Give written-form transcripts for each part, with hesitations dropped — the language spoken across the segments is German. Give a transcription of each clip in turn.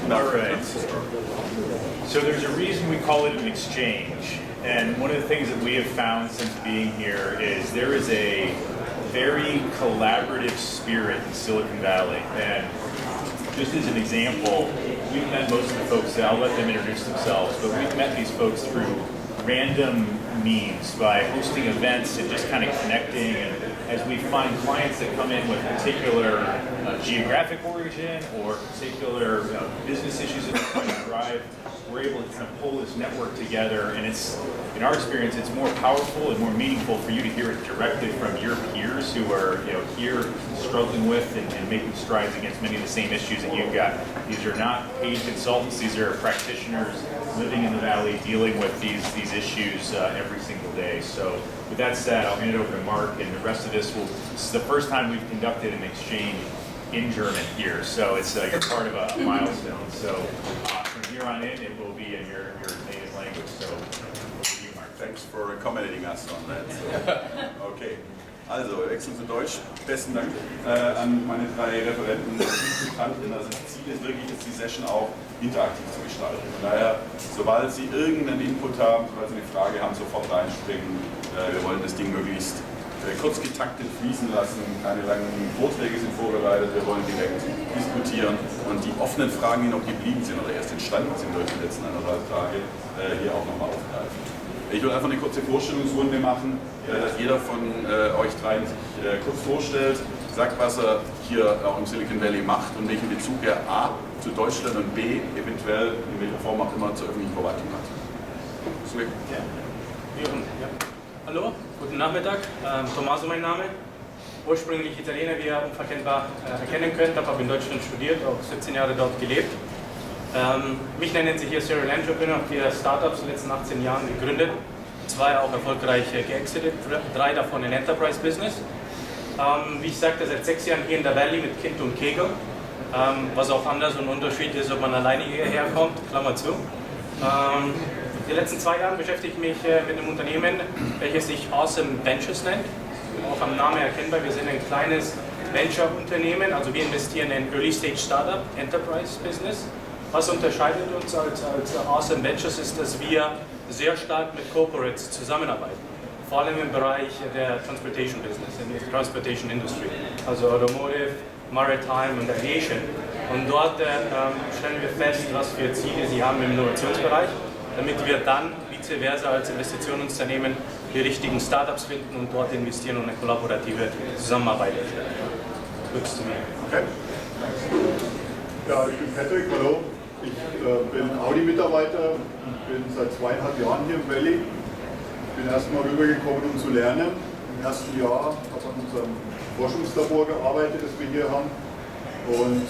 All right. So there's a reason we call it an exchange. And one of the things that we have found since being here is there is a very collaborative spirit in Silicon Valley. And just as an example, we've met most of the folks, I'll let them introduce themselves, but we've met these folks through random means by hosting events and just kind of connecting. And as we find clients that come in with particular geographic origin or particular business issues that they're trying to drive, we're able to kind of pull this network together, and it's, in our experience, it's more powerful and more meaningful for you to hear it directly from your peers who are here struggling with and making strides against many of the same issues that you've got. These are not paid consultants, these are practitioners living in the Valley dealing with these issues every single day. So with that said, I'll hand it over to Mark, and the rest of this is the first time we've conducted an exchange in German here, so it's you're part of a milestone. So from here on in, it will be in your native language. So over to you, Mark. Thanks for accommodating us on that. So, okay. Also, wir wechseln zu Deutsch. Besten Dank an meine drei Referenten und Diskutanten. Also das Ziel ist wirklich, die Session auch interaktiv zu gestalten. Von daher, sobald Sie irgendeinen Input haben, sobald Sie eine Frage haben, sofort reinspringen. Wir wollen das Ding möglichst kurz getaktet fließen lassen. Keine langen Vorträge sind vorbereitet. Wir wollen direkt diskutieren und die offenen Fragen, die noch geblieben sind oder erst entstanden sind durch die letzten 1,5 Tage, hier auch nochmal aufgreifen. Ich will einfach eine kurze Vorstellungsrunde machen, dass jeder von euch dreien sich kurz vorstellt, sagt, was er hier auch im Silicon Valley macht und welchen Bezug er A zu Deutschland und B eventuell in welcher Form auch immer zur öffentlichen Verwaltung hat. Ja. Hallo, guten Nachmittag. Tommaso mein Name. Ursprünglich Italiener, wie ihr unverkennbar erkennen könnt, habe aber in Deutschland studiert, auch 17 Jahre dort gelebt. Mich nennen sie hier Serial Entrepreneur, habe 4 Startups in den letzten 18 Jahren gegründet, 2 auch erfolgreich geexitet, 3 davon in Enterprise Business. Wie ich sagte, seit 6 Jahren hier in der Valley mit Kind und Kegel, was auch anders und Unterschied ist, ob man alleine hierher kommt, Klammer zu. Die letzten 2 Jahre beschäftige ich mich mit einem Unternehmen, welches sich Awesome Ventures nennt. Auch am Namen erkennbar, wir sind ein kleines Venture-Unternehmen, also wir investieren in Early-Stage Startup, Enterprise Business. Was unterscheidet uns als Awesome Ventures ist, dass wir sehr stark mit Corporates zusammenarbeiten. Vor allem im Bereich der Transportation Business, in der Transportation Industry, also Automotive, Maritime und Aviation. Und dort stellen wir fest, was für Ziele sie haben im Innovationsbereich, damit wir dann vice versa als Investitionsunternehmen die richtigen Startups finden und dort investieren und eine kollaborative Zusammenarbeit erstellen. Kurz zu mir. Okay. Ja, ich bin Patrick, hallo. Ich bin Audi-Mitarbeiter und bin seit 2,5 Jahren hier im Valley. Ich bin erstmal rübergekommen, um zu lernen. Im ersten Jahr habe ich an unserem Forschungslabor gearbeitet, das wir hier haben. Und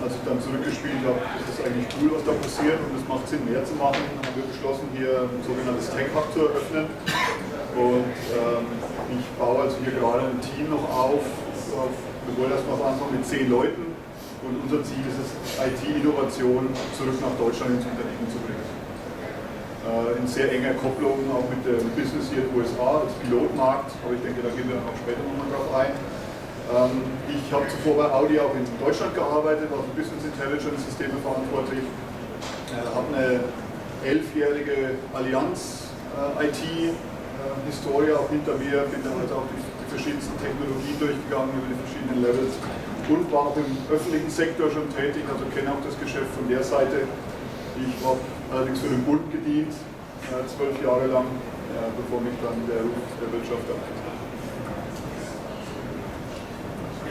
als ich dann zurückgespielt habe, ist es eigentlich cool, was da passiert und es macht Sinn, mehr zu machen. Dann haben wir beschlossen, hier ein sogenanntes Tech-Hub zu eröffnen. Und ich baue also hier gerade ein Team noch auf. Wir wollen erstmal anfangen mit 10 Leuten. Und unser Ziel ist es, IT-Innovation zurück nach Deutschland ins Unternehmen zu bringen. In sehr enger Kopplung auch mit dem Business hier in den USA als Pilotmarkt, aber ich denke, da gehen wir auch später nochmal drauf ein. Ich habe zuvor bei Audi auch in Deutschland gearbeitet, war für Business Intelligence Systeme verantwortlich, habe eine 11-jährige Allianz IT-Historie auch hinter mir, bin dann also auch die verschiedensten Technologien durchgegangen über die verschiedenen Levels. Und war auch im öffentlichen Sektor schon tätig, also kenne auch das Geschäft von der Seite. Ich habe allerdings für den Bund gedient, 12 Jahre lang, bevor mich dann der Ruf der Wirtschaft erreicht hat.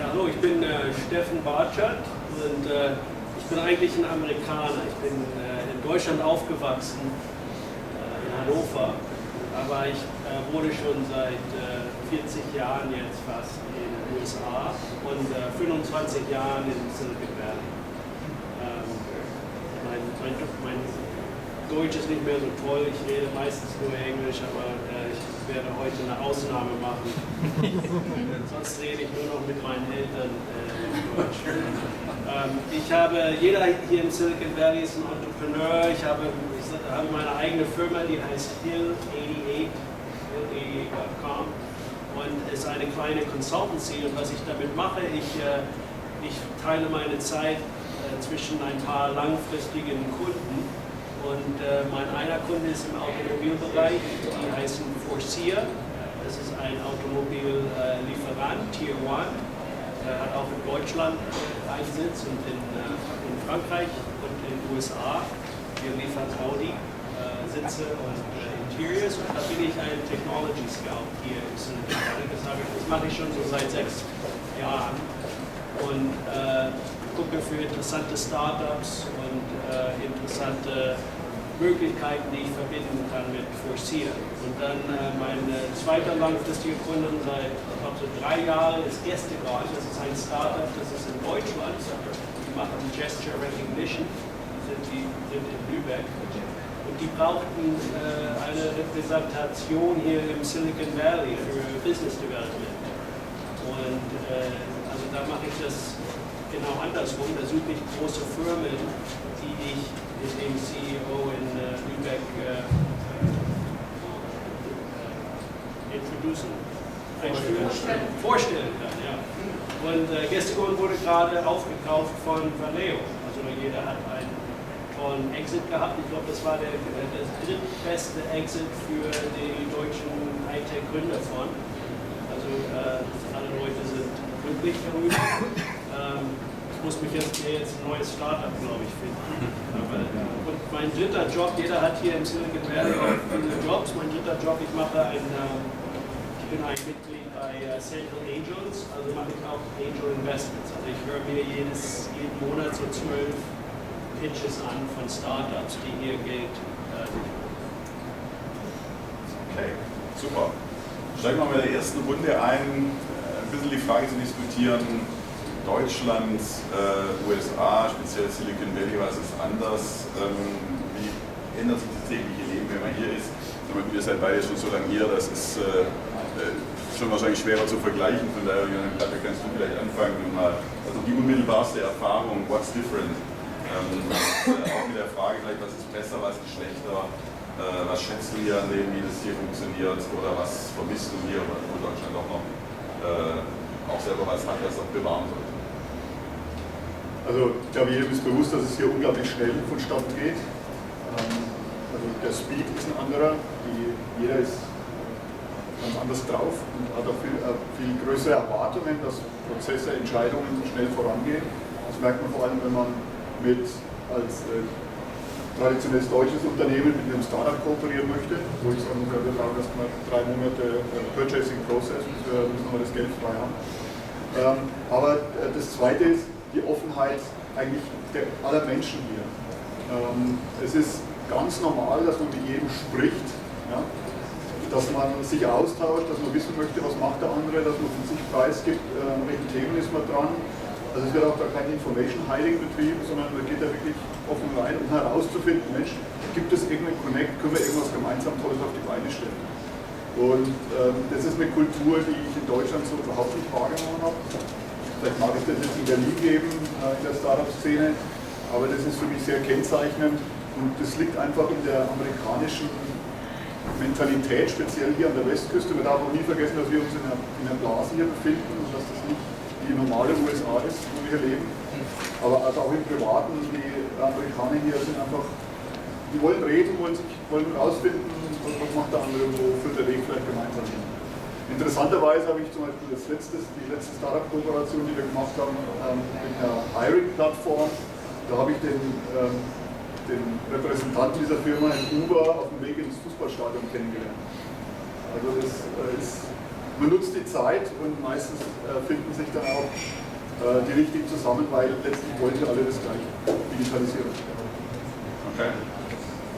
Ja, hallo, ich bin Steffen Bartschat und ich bin eigentlich ein Amerikaner. Ich bin in Deutschland aufgewachsen, in Hannover, aber ich wohne schon seit 40 Jahren jetzt fast in den USA und 25 Jahren in Silicon Valley. Mein Deutsch ist nicht mehr so toll, ich rede meistens nur Englisch, aber ich werde heute eine Ausnahme machen. Sonst rede ich nur noch mit meinen Eltern Deutsch. Jeder hier im Silicon Valley ist ein Entrepreneur. Ich habe meine eigene Firma, die heißt hill88.com und ist eine kleine Consultancy. Und was ich damit mache, ich teile meine Zeit zwischen ein paar langfristigen Kunden. Und mein einer Kunde ist im Automobilbereich, die heißen Forcia. Das ist ein Automobillieferant, Tier 1. Hat auch in Deutschland einen Sitz und in Frankreich und in den USA. Wir liefern Audi, Sitze und Interiors. Und da bin ich ein Technology Scout hier im Silicon Valley. Das mache ich schon so seit 6 Jahren. Und gucke für interessante Startups und interessante Möglichkeiten, die ich verbinden kann mit Forcia. Und dann mein zweiter langfristiger Kunde seit so 3 Jahren ist Gästegarten. Das ist ein Startup, das ist in Deutschland. Die machen Gesture Recognition, die sind in Lübeck. Und die brauchten eine Repräsentation hier im Silicon Valley für Business Development. Und also da mache ich das genau andersrum. Da suche ich große Firmen, die ich mit dem CEO in Lübeck vorstellen kann. Ja. Und Gästegarten wurde gerade aufgekauft von Valeo. Also jeder hat einen tollen Exit gehabt. Ich glaube, das war der drittbeste Exit für die deutschen Hightech-Gründerfonds. Also alle Leute sind glücklich darüber. Ich muss mich jetzt ein neues Startup, glaube ich, finden. Und mein dritter Job, jeder hat hier im Silicon Valley auch viele Jobs. Mein dritter Job, ich bin ein Mitglied bei Central Angels, also mache ich auch Angel Investments. Also ich höre mir jeden Monat so 12 Pitches an von Startups, die hier Geld Okay, super. Steigen wir mal in der ersten Runde ein bisschen die Frage zu diskutieren, Deutschland, USA, speziell Silicon Valley, was ist anders? Wie ändert sich das tägliche Leben, wenn man hier ist? Ihr seid beide schon so lange hier, das ist schon wahrscheinlich schwerer zu vergleichen. Von daher, Katja, kannst du vielleicht anfangen und mal, also die unmittelbarste Erfahrung, what's different? Auch mit der Frage vielleicht, was ist besser, was ist schlechter? Was schätzt du hier an dem, wie das hier funktioniert? Oder was vermisst du hier, wo Deutschland auch noch auch selber was hat, das auch bewahren sollte? Also ich glaube, jedem ist bewusst, dass es hier unglaublich schnell vonstatten geht. Also der Speed ist ein anderer, jeder ist ganz anders drauf und hat auch viel größere Erwartungen, dass Prozesse, Entscheidungen schnell vorangehen. Das merkt man vor allem, wenn man als traditionelles deutsches Unternehmen mit einem Startup kooperieren möchte, wo ich sagen muss, wir brauchen erstmal 3 Monate Purchasing Process, bis wir nochmal das Geld frei haben. Aber das Zweite ist die Offenheit eigentlich aller Menschen hier. Es ist ganz normal, dass man mit jedem spricht, ja? Dass man sich austauscht, dass man wissen möchte, was macht der andere, dass man von sich preisgibt, an welchen Themen ist man dran. Also es wird auch da kein Information Hiding betrieben, sondern man geht da wirklich offen rein, um herauszufinden, Mensch, gibt es irgendeinen Connect, können wir irgendwas gemeinsam Tolles auf die Beine stellen. Und das ist eine Kultur, die ich in Deutschland so überhaupt nicht wahrgenommen habe. Vielleicht mag es das jetzt in Berlin geben, in der Startup-Szene, aber das ist für mich sehr kennzeichnend und das liegt einfach in der amerikanischen Mentalität, speziell hier an der Westküste. Man darf auch nie vergessen, dass wir uns in einer Blase hier befinden und dass das nicht die normale USA ist, wo wir hier leben. Aber also auch im Privaten, die Amerikaner hier sind einfach, die wollen reden, wollen herausfinden, was macht der andere, wo führt der Weg vielleicht gemeinsam hin. Interessanterweise habe ich zum Beispiel die letzte Startup-Kooperation, die wir gemacht haben, mit einer Hiring-Plattform, da habe ich den Repräsentanten dieser Firma in Uber auf dem Weg ins Fußballstadion kennengelernt. Also man nutzt die Zeit und meistens finden sich dann auch die richtigen zusammen, weil letztlich wollen sie alle das Gleiche, digitalisieren. Okay.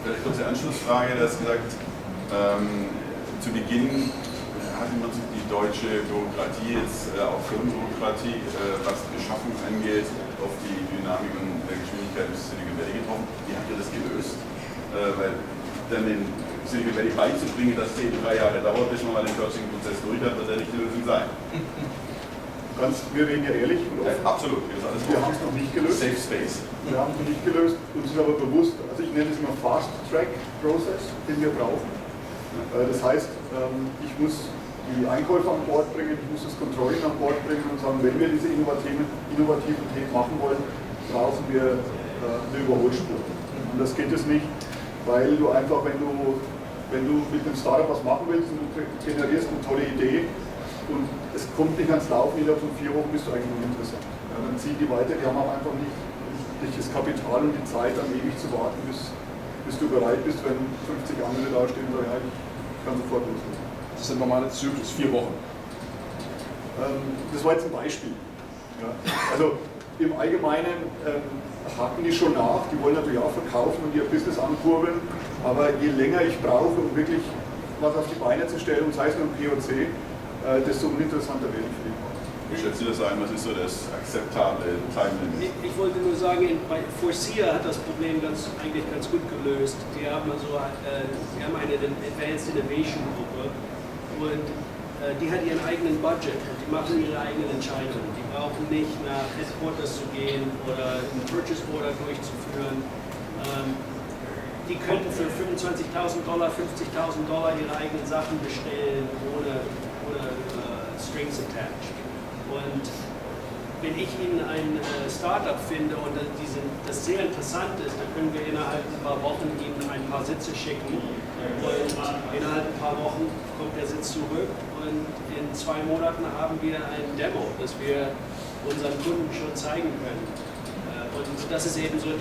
Vielleicht kurze Anschlussfrage, du hast gesagt, zu Beginn hat im Prinzip die deutsche Bürokratie, jetzt auch Firmenbürokratie, was die Beschaffung angeht, auf die Dynamik und Geschwindigkeit des Silicon Valley getroffen. Wie habt ihr das gelöst? Weil dann den Silicon Valley beizubringen, dass es eben 3 Jahre dauert, bis man mal den Purchasing-Prozess durch hat, wird ja nicht die Lösung sein. Wir reden ja ehrlich und offen. Absolut. Wir haben es noch nicht gelöst. Safe Space. Wir haben es noch nicht gelöst. Uns ist aber bewusst, also ich nenne es immer Fast-Track-Prozess, den wir brauchen. Das heißt, ich muss die Einkäufer an Bord bringen, ich muss das Controlling an Bord bringen und sagen, wenn wir diese innovativen Themen machen wollen, brauchen wir eine Überholspur. Und das geht es nicht, weil du einfach, wenn du mit dem Startup was machen willst und du generierst eine tolle Idee und es kommt nicht ans Laufen, innerhalb von 4 Wochen bist du eigentlich uninteressant. Ja, dann ziehen die weiter, die haben auch einfach nicht das Kapital und die Zeit, dann ewig zu warten, bis du bereit bist, wenn 50 andere dastehen und sagen, ja, ich kann sofort loslegen. Das ist der normale Zyklus, 4 Wochen. Das war jetzt ein Beispiel. Ja. Also im Allgemeinen haken die schon nach, die wollen natürlich auch verkaufen und ihr Business ankurbeln, aber je länger ich brauche, um wirklich was auf die Beine zu stellen, und sei es nur ein POC, desto uninteressanter werde ich für die. Wie schätzt ihr das ein? Was ist so das akzeptable Time Limit? Ich wollte nur sagen, bei Forcia hat das Problem eigentlich ganz gut gelöst. Die haben eine Advanced Innovation Gruppe und die hat ihren eigenen Budget und die machen ihre eigenen Entscheidungen. Die brauchen nicht nach Headquarters zu gehen oder einen Purchase Order durchzuführen. Die könnten für $25.000, $50.000 ihre eigenen Sachen bestellen ohne Strings attached. Und wenn ich Ihnen ein Startup finde und das sehr interessant ist, dann können wir innerhalb ein paar Wochen Ihnen ein paar Sitze schicken und innerhalb ein paar Wochen kommt der Sitz zurück und in 2 Monaten haben wir ein Demo, das wir unseren Kunden schon zeigen können. Und das ist eben so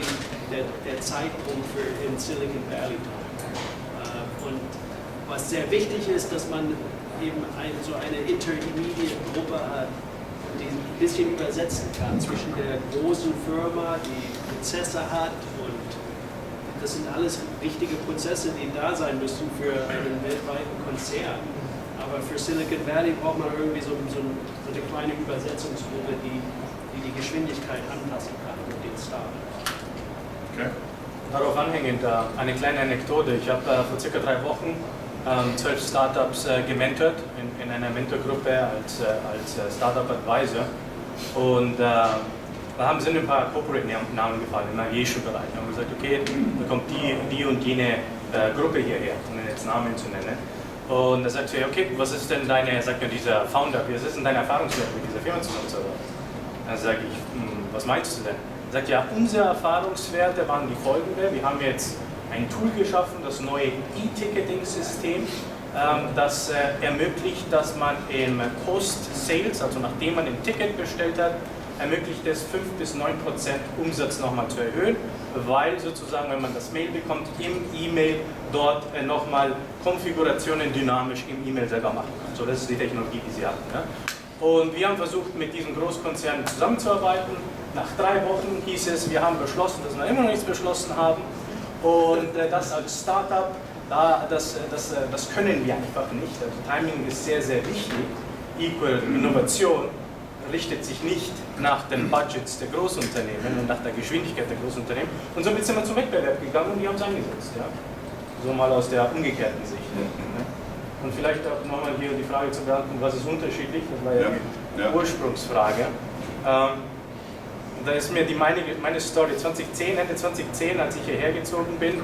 der Zeitpunkt in Silicon Valley. Und was sehr wichtig ist, dass man eben so eine Intermediate-Gruppe hat, die ein bisschen übersetzen kann zwischen der großen Firma, die Prozesse hat, und das sind alles wichtige Prozesse, die da sein müssen für einen weltweiten Konzern. Aber für Silicon Valley braucht man irgendwie so eine kleine Übersetzungsgruppe, die die Geschwindigkeit anpassen kann mit den Startups. Okay. Darauf anhängend eine kleine Anekdote. Ich habe vor circa 3 Wochen 12 Startups gementort in einer Mentorgruppe als Startup Advisor, und da sind ein paar Corporate-Namen gefallen im Aviation-Bereich. Wir haben gesagt, okay, da kommt die und jene Gruppe hierher, um jetzt Namen zu nennen. Und da sagt sie, okay, was ist denn dieser Founder, was ist denn dein Erfahrungswert mit dieser Firma zusammenzuarbeiten? Dann sage ich, was meinst du denn? Er sagt, ja, unsere Erfahrungswerte waren die folgende: Wir haben jetzt ein Tool geschaffen, das neue E-Ticketing-System, das ermöglicht, dass man im Post-Sales, also nachdem man ein Ticket bestellt hat, ermöglicht es 5 bis 9% Umsatz nochmal zu erhöhen, weil sozusagen, wenn man das Mail bekommt, im E-Mail dort nochmal Konfigurationen dynamisch im E-Mail selber machen kann. So, das ist die Technologie, die sie hatten. Ja? Und wir haben versucht, mit diesem Großkonzern zusammenzuarbeiten. Nach 3 Wochen hieß es, wir haben beschlossen, dass wir immer noch nichts beschlossen haben. Und das als Startup, das können wir einfach nicht. Also Timing ist sehr, sehr wichtig. Equal Innovation richtet sich nicht nach den Budgets der Großunternehmen und nach der Geschwindigkeit der Großunternehmen. Und somit sind wir zum Wettbewerb gegangen und die haben es eingesetzt. Ja? So mal aus der umgekehrten Sicht. Ne? Und vielleicht auch nochmal hier die Frage zu beantworten, was ist unterschiedlich? Das war ja die Ursprungsfrage. Da ist mir meine Story 2010, Ende 2010, als ich hierher gezogen bin,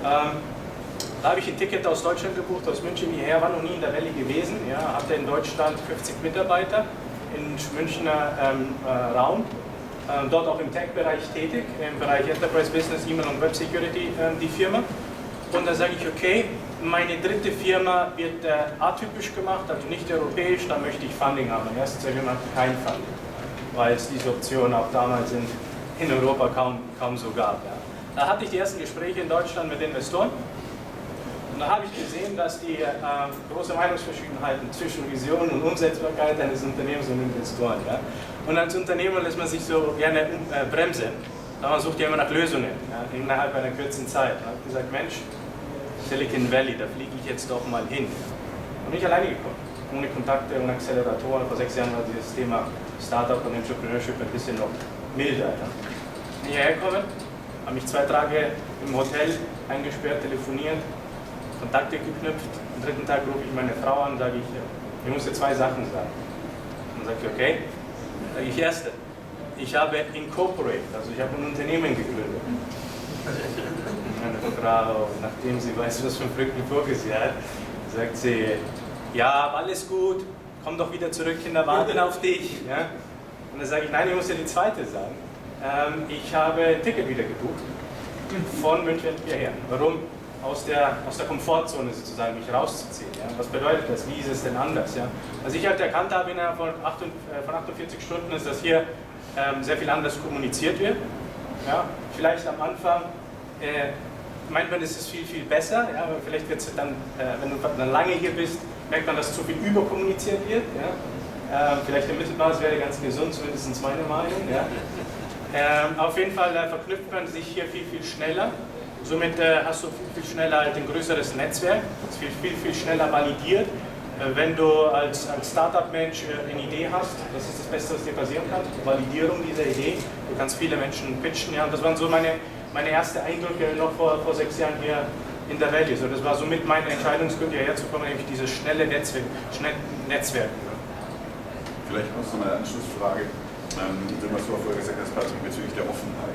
da habe ich ein Ticket aus Deutschland gebucht, aus München hierher, war noch nie in der Valley gewesen, ja, hatte in Deutschland 50 Mitarbeiter im Münchner Raum, dort auch im Tech-Bereich tätig, im Bereich Enterprise Business, E-Mail und Web Security die Firma. Und dann sage ich, okay, meine dritte Firma wird atypisch gemacht, also nicht europäisch, da möchte ich Funding haben. Meine erste Firma hat kein Funding, weil es diese Option auch damals in Europa kaum so gab. Ja. Da hatte ich die ersten Gespräche in Deutschland mit Investoren. Und da habe ich gesehen, dass die große Meinungsverschiedenheiten zwischen Vision und Umsetzbarkeit eines Unternehmens und Investoren. Ja. Und als Unternehmer lässt man sich so gerne bremsen. Man sucht ja immer nach Lösungen, ja, innerhalb einer kurzen Zeit. Ich habe gesagt, Mensch, Silicon Valley, da fliege ich jetzt doch mal hin. Und nicht alleine gekommen, ohne Kontakte und Acceleratoren. Vor 6 Jahren war dieses Thema Startup und Entrepreneurship ein bisschen noch milder. Ja. Bin hierher gekommen, habe mich 2 Tage im Hotel eingesperrt, telefoniert, Kontakte geknüpft. Am 3. Tag rufe ich meine Frau an und sage ich muss dir 2 Sachen sagen. Dann sagt sie, okay. Dann sage ich, erste, ich habe incorporate, also ich habe ein Unternehmen gegründet. Meine Frau, nachdem sie weiß, was für ein verrückten Vogel sie hat, sagt sie, ja, alles gut, komm doch wieder zurück, Kinder warten auf dich. Ja? Und dann sage ich, nein, ich muss dir die zweite sagen. Ich habe ein Ticket wieder gebucht, von München hierher. Warum? Aus der Komfortzone sozusagen mich rauszuziehen. Ja? Was bedeutet das? Wie ist es denn anders? Ja? Was ich halt erkannt habe innerhalb von 48 Stunden ist, dass hier sehr viel anders kommuniziert wird. Ja? Vielleicht am Anfang meint man, es ist viel, viel besser, ja? Aber vielleicht wird es dann, wenn du dann lange hier bist, merkt man, dass zu viel überkommuniziert wird. Ja? Vielleicht im Mittelmaß wäre ganz gesund, zumindest meine Meinung. Ja? Auf jeden Fall verknüpft man sich hier viel, viel schneller. Somit hast du viel, viel schneller halt ein größeres Netzwerk, das viel, viel, viel schneller validiert. Wenn du als Startup-Mensch eine Idee hast, das ist das Beste, was dir passieren kann, die Validierung dieser Idee. Du kannst viele Menschen pitchen. Ja. Und das waren so meine ersten Eindrücke noch vor 6 Jahren hier in der Valley. So, das war somit meine Entscheidungsgründe, hierher zu kommen, nämlich dieses schnelle Netzwerk. Vielleicht noch so eine Anschlussfrage. Was du vorher gesagt hast, Patrick, bezüglich der Offenheit.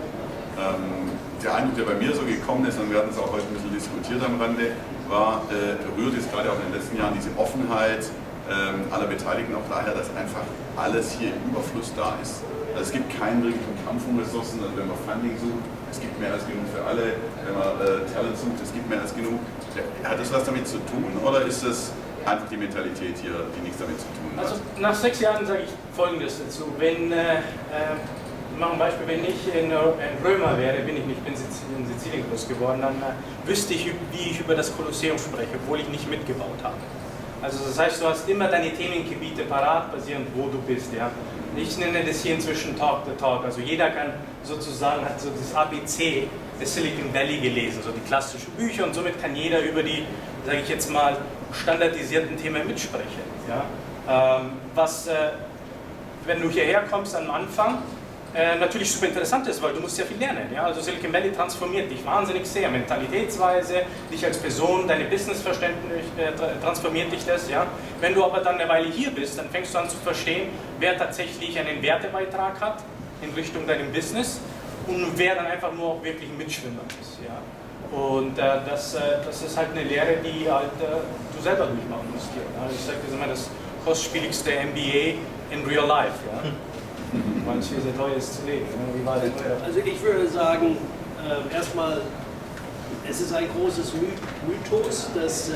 Der Eindruck, der bei mir so gekommen ist, und wir hatten es auch heute ein bisschen diskutiert am Rande, rührt jetzt gerade auch in den letzten Jahren diese Offenheit aller Beteiligten auch daher, dass einfach alles hier im Überfluss da ist. Also es gibt keinen wirklichen Kampf um Ressourcen, also wenn man Funding sucht, es gibt mehr als genug für alle, wenn man Talent sucht, es gibt mehr als genug. Hat das was damit zu tun oder ist das einfach die Mentalität hier, die nichts damit zu tun hat? Also nach 6 Jahren sage ich Folgendes dazu. Wenn machen ein Beispiel, wenn ich in Römer wäre, ich bin in Sizilien groß geworden, dann wüsste ich, wie ich über das Kolosseum spreche, obwohl ich nicht mitgebaut habe. Also das heißt, du hast immer deine Themengebiete parat, basierend wo du bist. Ja? Ich nenne das hier inzwischen Talk the Talk. Also jeder kann sozusagen, hat so das ABC des Silicon Valley gelesen, so die klassischen Bücher, und somit kann jeder über die, sage ich jetzt mal, standardisierten Themen mitsprechen. Ja? Wenn du hierher kommst am Anfang, natürlich super interessant ist, weil du musst ja viel lernen. Ja? Also Silicon Valley transformiert dich wahnsinnig sehr, Mentalitätsweise, dich als Person, deine Businessverständnis transformiert dich das. Ja? Wenn du aber dann eine Weile hier bist, dann fängst du an zu verstehen, wer tatsächlich einen Wertebeitrag hat in Richtung deinem Business und wer dann einfach nur auch wirklich ein Mitschwimmer ist. Ja? Und das ist halt eine Lehre, die halt du selber durchmachen musst hier. Ja? Ich sage das immer, das kostspieligste MBA in real life. Ja? Weil es hier sehr teuer ist zu leben. Wie war das? Also ich würde sagen, erstmal, es ist ein großes Mythos, dass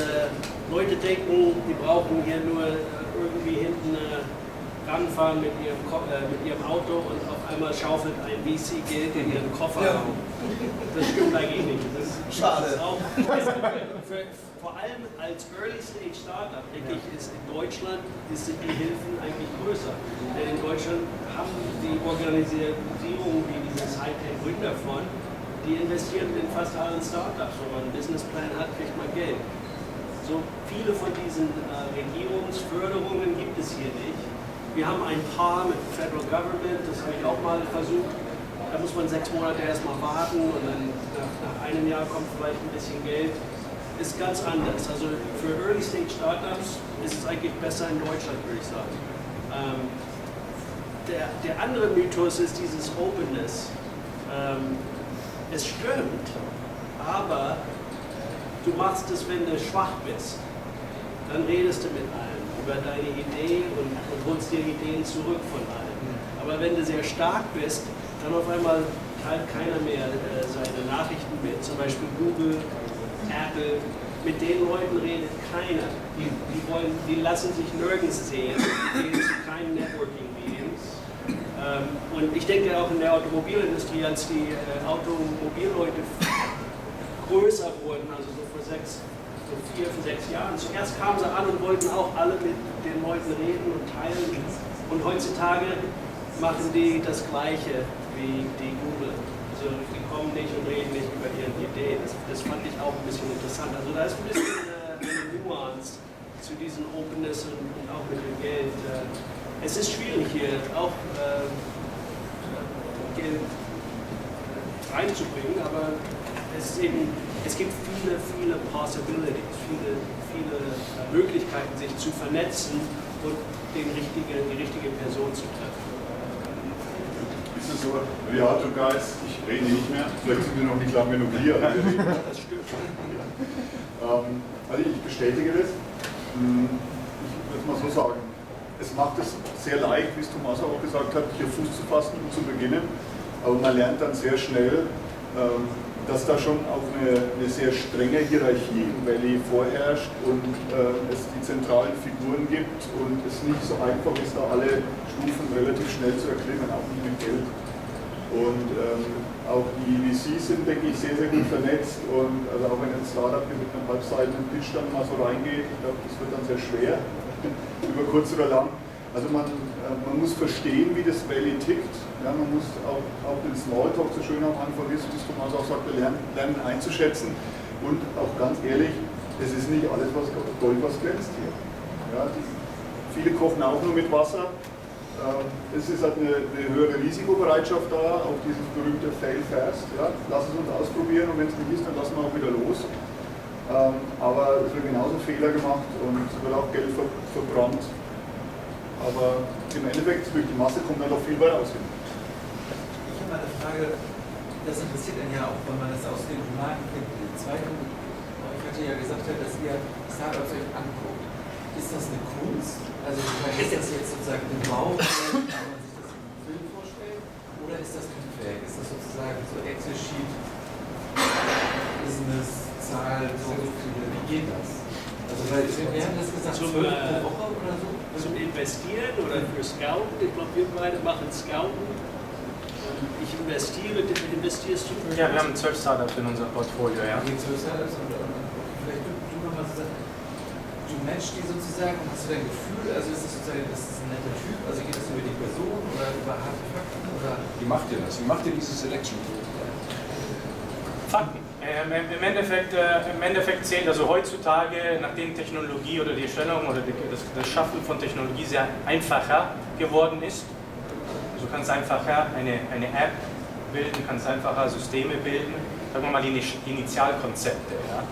Leute denken, die brauchen hier nur irgendwie hinten ranfahren mit ihrem Auto und auf einmal schaufelt ein VC Geld in ihren Kofferraum. Das stimmt eigentlich nicht. Schade. Ist auch, vor allem als Early Stage Startup, denke ich, ist in Deutschland sind die Hilfen eigentlich größer. Denn in Deutschland haben die Organisierungen wie dieses Hightech Gründerfonds, die investieren in fast allen Startups. Wenn man einen Businessplan hat, kriegt man Geld. So viele von diesen Regierungsförderungen gibt es hier nicht. Wir haben ein paar mit Federal Government, das habe ich auch mal versucht. Da muss man 6 Monate erstmal warten und dann nach einem Jahr kommt vielleicht ein bisschen Geld. Ist ganz anders. Also für Early Stage Startups ist es eigentlich besser in Deutschland, würde ich sagen. Der andere Mythos ist dieses Openness. Es stimmt, aber du machst es, wenn du schwach bist. Dann redest du mit allen über deine Idee und holst dir Ideen zurück von allen. Aber wenn du sehr stark bist, dann auf einmal teilt keiner mehr seine Nachrichten mit. Zum Beispiel Google, Apple, mit den Leuten redet keiner. Die lassen sich nirgends sehen, die gehen zu keinen Networking-Meetings. Und ich denke auch in der Automobilindustrie, als die Automobilleute größer wurden, also so vor 4, 6 Jahren, zuerst kamen sie an und wollten auch alle mit den Leuten reden und teilen. Und heutzutage machen die das Gleiche wie die Google. Also die kommen nicht und reden nicht über ihre Ideen. Das fand ich auch ein bisschen interessant. Also da ist ein bisschen eine Nuance zu diesen Openness und auch mit dem Geld. Es ist schwierig hier auch Geld reinzubringen, aber es gibt viele Possibilities, viele Möglichkeiten, sich zu vernetzen und die richtige Person zu treffen. Ist es so, ja, du Guys, ich rede nicht mehr, vielleicht sind wir noch nicht lange genug hier. Das stimmt. Also ich bestätige das. Ich würde mal so sagen, es macht es sehr leicht, wie es Tommaso auch gesagt hat, hier Fuß zu fassen und zu beginnen. aber man lernt dann sehr schnell, dass da schon auch eine sehr strenge Hierarchie im Valley vorherrscht und es die zentralen Figuren gibt und es nicht so einfach ist, da alle Stufen relativ schnell zu erklimmen, auch nicht mit Geld. Und auch die VCs sind, denke ich, sehr, sehr gut vernetzt und also auch wenn ein Startup hier mit einem halbseitigen Pitch dann mal so reingeht, ich glaube, das wird dann sehr schwer, über kurz oder lang. Also man muss verstehen, wie das Valley tickt. Ja, man muss auch den Smalltalk, so schön am Anfang ist, wie es Tommaso auch sagte, lernen einzuschätzen. Und auch ganz ehrlich, es ist nicht alles was Gold, was glänzt hier. Ja, viele kochen auch nur mit Wasser. Es ist halt eine höhere Risikobereitschaft da, auch dieses berühmte Fail fast. Ja, lass es uns ausprobieren und wenn es nicht ist, dann lassen wir auch wieder los. Aber es wird genauso Fehler gemacht und es wird auch Geld verbrannt. Aber im Endeffekt, durch die Masse kommt dann noch viel bei raus. Ich habe mal eine Frage, das interessiert einen ja auch, wenn man das aus dem Markt kennt. Zweitens, ich hatte ja gesagt, dass ihr Startups euch anguckt. Ist das eine Kunst? Also ist das jetzt sozusagen ein Bau, wenn man sich das im Film vorstellt? Oder ist das Handwerk? Ist das sozusagen so Excel-Sheet, Business, Zahl, so viele? Wie geht das? Also weil wir haben das gesagt, 12 pro Woche oder so? Zum Investieren oder für Scouten. Ich glaube, wir beide machen Scouten. Ich investiere, investierst du? Ja, wir haben 12 Startups in unserem Portfolio, ja. Die 12 Startups und vielleicht du nochmal sagen, du matchst die sozusagen, hast du dein Gefühl, also ist das sozusagen, das ist ein netter Typ, also geht das über die Person oder über harte Fakten oder? Wie macht ihr das? Wie macht ihr diese Selection? Fakten. Im Endeffekt zählt also heutzutage, nachdem Technologie oder die Erstellung oder das Schaffen von Technologie sehr einfacher geworden ist, also du kannst einfacher eine App bilden, kannst einfacher Systeme bilden, sagen wir mal die Initialkonzepte. Ja?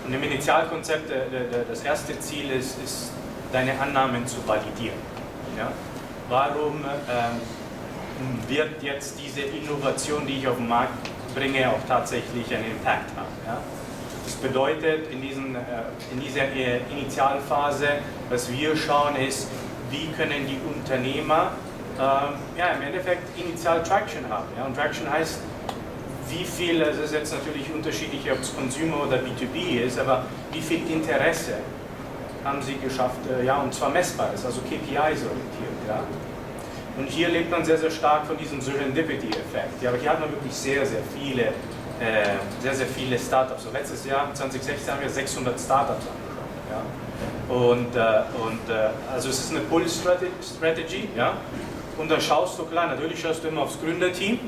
Und im Initialkonzept, das erste Ziel ist deine Annahmen zu validieren. Ja? Warum wird jetzt diese Innovation, die ich auf den Markt bringe, auch tatsächlich einen Impact haben. Ja? Das bedeutet, in dieser Initialphase, was wir schauen, ist, wie können die Unternehmer im Endeffekt initial Traction haben. Ja? Und Traction heißt, wie viel, also es ist jetzt natürlich unterschiedlich, ob es Consumer oder B2B ist, aber wie viel Interesse haben sie geschafft, und zwar messbar ist, also KPIs-orientiert. Ja? Und hier lebt man sehr, sehr stark von diesem Serendipity-Effekt. Ja, aber hier hat man wirklich sehr, sehr viele Startups. So letztes Jahr, 2016, haben wir 600 Startups angeschaut. Ja? Also es ist eine Pull-Strategy. Ja? Und dann schaust du, klar, natürlich schaust du immer aufs Gründerteam.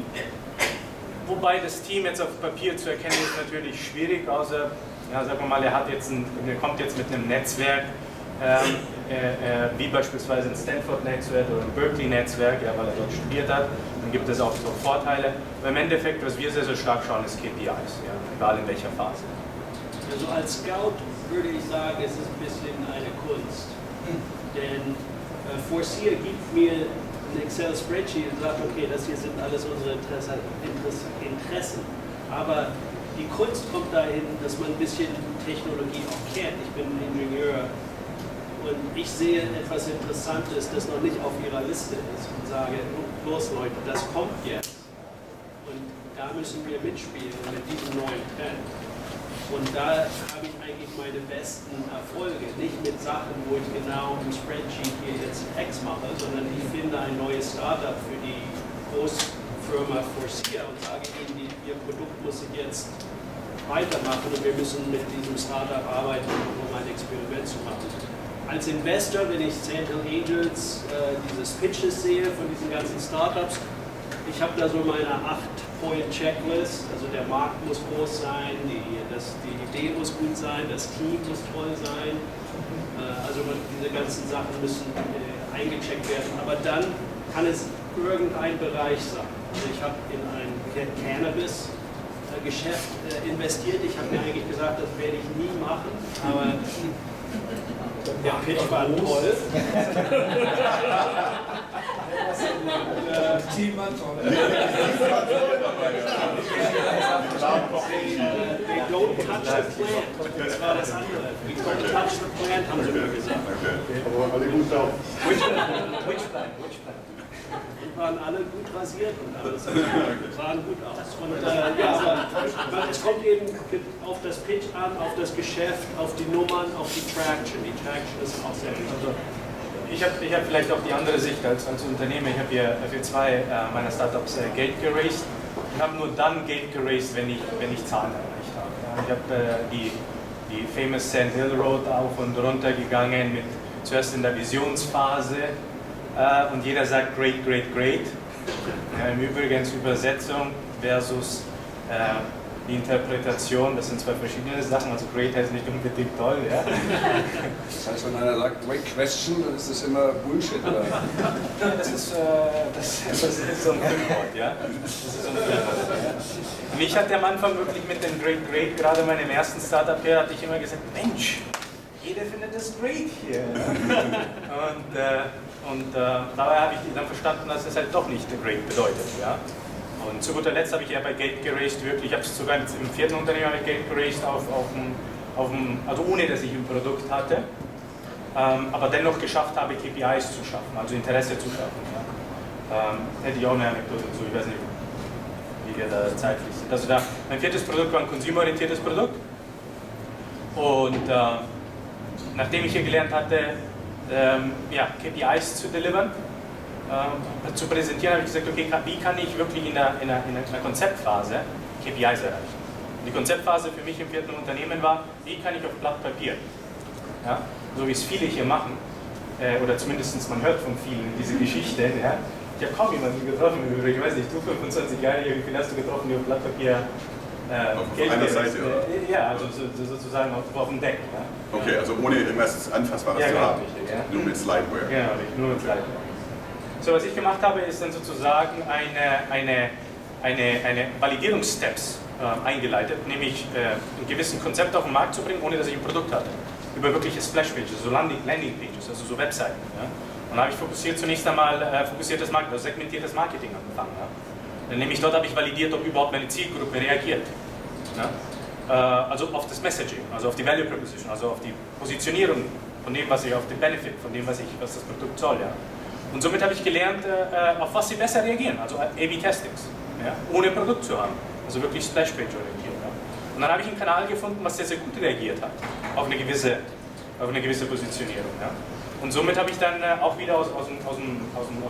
Wobei das Team jetzt auf Papier zu erkennen ist natürlich schwierig, außer, ja, sagen wir mal, er kommt jetzt mit einem Netzwerk, wie beispielsweise ein Stanford-Netzwerk oder ein Berkeley-Netzwerk, ja, weil er dort studiert hat, dann gibt es auch so Vorteile. Aber im Endeffekt, was wir sehr, sehr stark schauen, ist KPIs, ja, egal in welcher Phase. Also als Scout würde ich sagen, es ist ein bisschen eine Kunst. Denn Forcier gibt mir ein Excel-Spreadsheet und sagt, okay, das hier sind alles unsere Interessen. Aber die Kunst kommt dahin, dass man ein bisschen Technologie auch kennt. Ich bin Ingenieur. Und ich sehe etwas Interessantes, das noch nicht auf Ihrer Liste ist und sage, los Leute, das kommt jetzt. Und da müssen wir mitspielen mit diesem neuen Trend. Und da habe ich eigentlich meine besten Erfolge. Nicht mit Sachen, wo ich genau im Spreadsheet hier jetzt X mache, sondern ich finde ein neues Startup für die Großfirma Forcier und sage ihnen, ihr Produkt muss ich jetzt weitermachen und wir müssen mit diesem Startup arbeiten, um ein Experiment zu machen. Als Investor, wenn ich Central Angels dieses Pitches sehe von diesen ganzen Startups, ich habe da so meine 8-Point-Checklist, also der Markt muss groß sein, die Idee muss gut sein, das Team muss toll sein, also diese ganzen Sachen müssen eingecheckt werden, aber dann kann es irgendein Bereich sein. Also ich habe in ein Cannabis-Geschäft investiert, ich habe mir eigentlich gesagt, das werde ich nie machen, aber der Pitch war toll. Team war toll. They don't touch the plant. Das war das andere. We don't touch the plant, haben sie mir gesagt. Aber alle gut drauf. Which plan? Die waren alle gut rasiert und alles. Sahen gut aus. Und, ja, aber es kommt eben auf das Pitch an, auf das Geschäft, auf die Nummern, auf die Traction. Die Traction ist auch sehr wichtig. Also, ich hab vielleicht auch die andere Sicht als Unternehmer. Ich habe hier für zwei meiner Startups Geld geraced und habe nur dann Geld geraced, wenn ich Zahlen erreicht habe. Ja, ich habe die famous Sand Hill Road auf und runter gegangen, zuerst in der Visionsphase und jeder sagt great, great, great. Im Übrigen Übersetzung versus die Interpretation, das sind zwei verschiedene Sachen, also great heißt nicht unbedingt toll. Ja. Das heißt, wenn einer sagt, great question, dann ist das immer Bullshit. Oder? Das ist so ein Füllwort, ja. Das ist so ein Füllwort, ja. Und ich hatte am Anfang wirklich mit dem Great Great, gerade meinem ersten Startup hier, hatte ich immer gesagt, Mensch, jeder findet das great hier. Und dabei habe ich dann verstanden, dass es halt doch nicht great bedeutet. Ja. Und zu guter Letzt habe ich ja bei Geld geraced, wirklich, ich habe es sogar im vierten Unternehmen mit Geld geraced, also ohne dass ich ein Produkt hatte, aber dennoch geschafft habe, KPIs zu schaffen, also Interesse zu schaffen. Ja. Hätte ich auch eine Anekdote dazu, ich weiß nicht, wie wir da zeitlich sind. Also mein viertes Produkt war ein consumer-orientiertes Produkt und nachdem ich hier gelernt hatte, KPIs zu delivern, zu präsentieren, habe ich gesagt, okay, wie kann ich wirklich in einer Konzeptphase KPIs erreichen? Die Konzeptphase für mich im vierten Unternehmen war, wie kann ich auf Blatt Papier, ja, so wie es viele hier machen, oder zumindest man hört von vielen diese Geschichten, ja, ich habe kaum jemanden getroffen, ich weiß nicht, du 25 Jahre hier, wie viel hast du getroffen, die auf Blatt Papier auf einer Seite, oder? Ja, also sozusagen auf dem Deck. Ja. Okay, also ohne irgendwas Anfassbares zu haben, richtig, ja. nur mit Slideware. Genau, nur mit Slideware. So, was ich gemacht habe, ist dann sozusagen eine Validierungssteps eingeleitet, nämlich ein gewisses Konzept auf den Markt zu bringen, ohne dass ich ein Produkt hatte. Über wirkliche Splash-Pages, so Landing-Pages, also so Webseiten. Ja. Und dann habe ich zunächst einmal fokussiertes Marketing, also segmentiertes Marketing angefangen. Ja. Nämlich dort habe ich validiert, ob überhaupt meine Zielgruppe reagiert. Ja. Also auf das Messaging, also auf die Value Proposition, also auf die Positionierung von dem, auf den Benefit, von dem, was das Produkt soll. Ja. Und somit habe ich gelernt, auf was sie besser reagieren, also A/B-Testings, ja, ohne Produkt zu haben, also wirklich Splash-Page-orientiert. Ja. Und dann habe ich einen Kanal gefunden, was sehr, sehr gut reagiert hat, auf eine gewisse Positionierung. Ja. Und somit habe ich dann auch wieder aus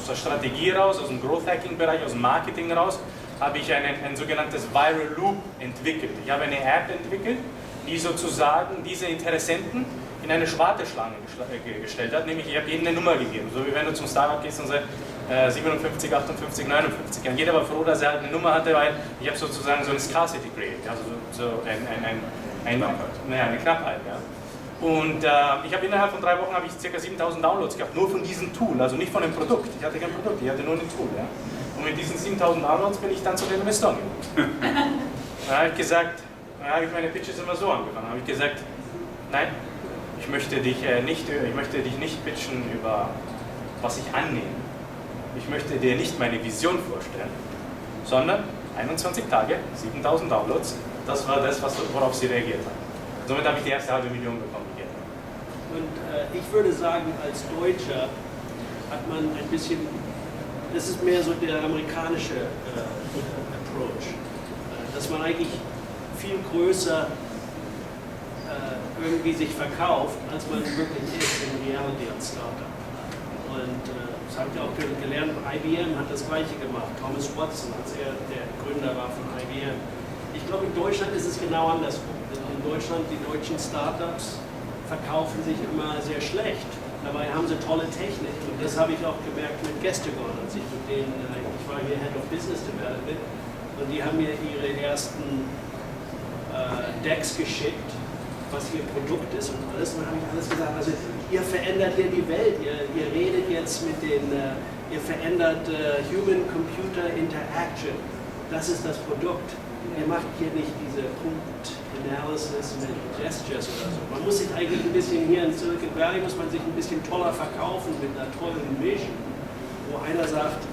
der Strategie raus, aus dem Growth-Hacking-Bereich, aus dem Marketing raus, habe ich ein sogenanntes Viral Loop entwickelt. Ich habe eine App entwickelt, die sozusagen diese Interessenten in eine Schwarteschlange gestellt hat, nämlich ich habe jedem eine Nummer gegeben, so wie wenn du zum Startup gehst und sagst 57, 58, 59. Und jeder war froh, dass er halt eine Nummer hatte, weil ich habe sozusagen so eine Scarcity created, also eine Knappheit. Ja. Und ich habe innerhalb von 3 Wochen habe ich ca. 7.000 Downloads gehabt, nur von diesem Tool, also nicht von dem Produkt. Ich hatte kein Produkt, ich hatte nur ein Tool. Ja. Und mit diesen 7.000 Downloads bin ich dann zu den Investoren gekommen. Dann habe ich gesagt, habe ich meine Pitches immer so angefangen, habe ich gesagt, nein, ich möchte dich nicht pitchen über was ich annehme. Ich möchte dir nicht meine Vision vorstellen, sondern 21 Tage, 7.000 Downloads, das war das, worauf sie reagiert haben. Somit habe ich die erste halbe Million bekommen hier. Und ich würde sagen, als Deutscher hat man ein bisschen, das ist mehr so der amerikanische Approach, dass man eigentlich viel größer irgendwie sich verkauft, als man wirklich ist in Reality als Startup. Und das habe ich auch gelernt, IBM hat das Gleiche gemacht, Thomas Watson, als er der Gründer war von IBM. Ich glaube, in Deutschland ist es genau andersrum. In Deutschland, die deutschen Startups verkaufen sich immer sehr schlecht. Dabei haben sie tolle Technik. Und das habe ich auch gemerkt mit Gästegon, als ich mit denen, ich war hier Head of Business Development, und die haben mir ihre ersten Decks geschickt, was ihr Produkt ist und alles. Und dann habe ich alles gesagt, also ihr verändert hier die Welt, ihr redet jetzt mit ihr verändert Human-Computer Interaction. Das ist das Produkt. Ihr macht hier nicht diese Punkt-Analysis mit Gestures oder so. Man muss sich eigentlich ein bisschen hier in Silicon Valley, muss man sich ein bisschen toller verkaufen mit einer tollen Vision, wo einer sagt,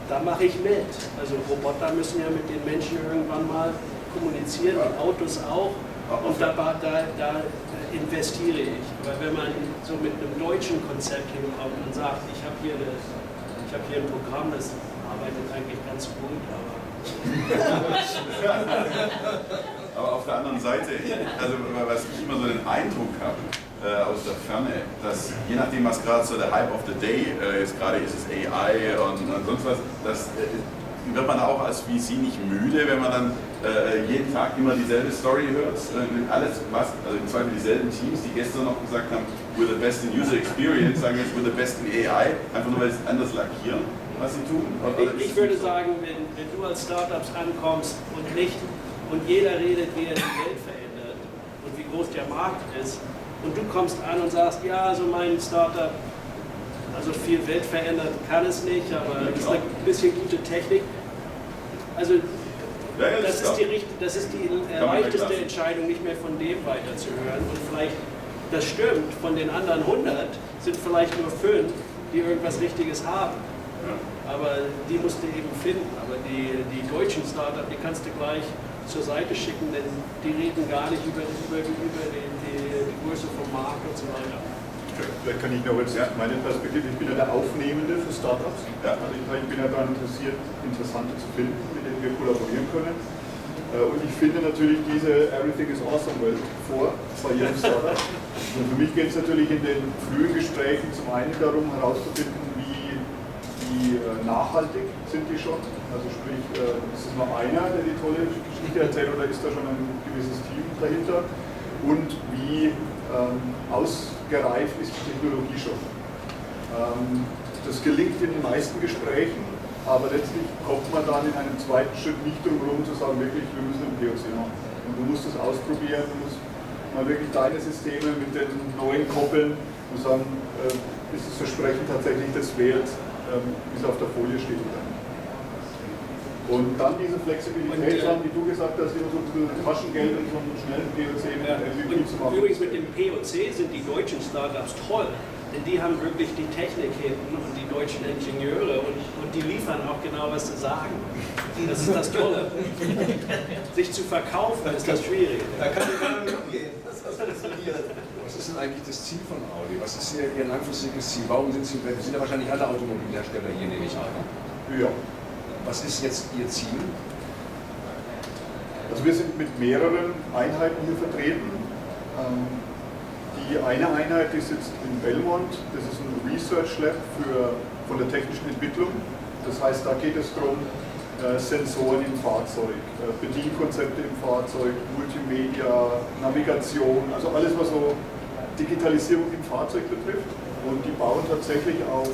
da mache ich mit. Also Roboter müssen ja mit den Menschen irgendwann mal kommunizieren, und Autos auch. Und da investiere ich. Aber wenn man so mit einem deutschen Konzept hinkommt und sagt, ich habe hier habe hier ein Programm, das arbeitet eigentlich ganz gut, aber Aber auf der anderen Seite, also was ich immer so den Eindruck habe aus der Ferne, dass je nachdem, was gerade so der Hype of the Day ist, gerade ist es AI und sonst was, das wird man auch als VC nicht müde, wenn man dann jeden Tag immer dieselbe Story hört. Alles, was, also im Zweifel dieselben Teams, die gestern noch gesagt haben, we're the best in User Experience, sagen jetzt we're the best in AI, einfach nur weil sie es anders lackieren, was sie tun. ich würde sagen, wenn du als Startups ankommst und jeder redet, wie er die Welt verändert und wie groß der Markt ist, und du kommst an und sagst, ja, also mein Startup, also viel Welt verändert kann es nicht, aber es ist eine bisschen gute Technik. Also das ist die leichteste Entscheidung, nicht mehr von dem weiterzuhören. Und vielleicht, das stimmt, von den anderen 100 sind vielleicht nur 5, die irgendwas Richtiges haben. Aber die musst du eben finden. Aber die deutschen Startups, die kannst du gleich zur Seite schicken, denn die reden gar nicht über die Größe vom Markt und so weiter. Vielleicht kann ich noch jetzt meine Perspektive, ich bin ja der Aufnehmende für Startups. Ja. Also ich bin ja daran interessiert, Interessante zu finden, mit denen wir kollaborieren können. Und ich finde natürlich diese Everything is Awesome Welt vor bei jedem Startup. Und für mich geht es natürlich in den frühen Gesprächen zum einen darum herauszufinden, wie nachhaltig sind die schon. Also sprich, ist es nur einer, der die tolle Geschichte erzählt, oder ist da schon ein gewisses Team dahinter? Und wie ausgereift ist die Technologie schon. Das gelingt in den meisten Gesprächen, aber letztlich kommt man dann in einem zweiten Schritt nicht drum herum zu sagen, wirklich, wir müssen ein POC machen. Und du musst es ausprobieren, du musst mal wirklich deine Systeme mit den neuen koppeln und sagen, ist das Versprechen tatsächlich das wert, wie es auf der Folie steht. Und dann diese Flexibilität haben, wie du gesagt hast, immer so ein bisschen Taschengeld und so einen schnellen POC mit MVP zu machen. Übrigens mit dem POC sind die deutschen Startups toll, denn die haben wirklich die Technik hinten und die deutschen Ingenieure und die liefern auch genau, was sie sagen. Das ist das Tolle. Sich zu verkaufen ist das Schwierige. Da kann ich gar nicht umgehen. Das funktioniert. Was ist denn eigentlich das Ziel von Audi? Was ist Ihr langfristiges Ziel? Warum sind Sie ja wahrscheinlich alle Automobilhersteller hier, nehme ich an. Ja. Was ist jetzt Ihr Ziel? Also wir sind mit mehreren Einheiten hier vertreten. Die eine Einheit, die sitzt in Belmont, das ist ein Research Lab von der technischen Entwicklung. Das heißt, da geht es darum, Sensoren im Fahrzeug, Bedienkonzepte im Fahrzeug, Multimedia, Navigation, also alles, was so Digitalisierung im Fahrzeug betrifft. Und die bauen tatsächlich auch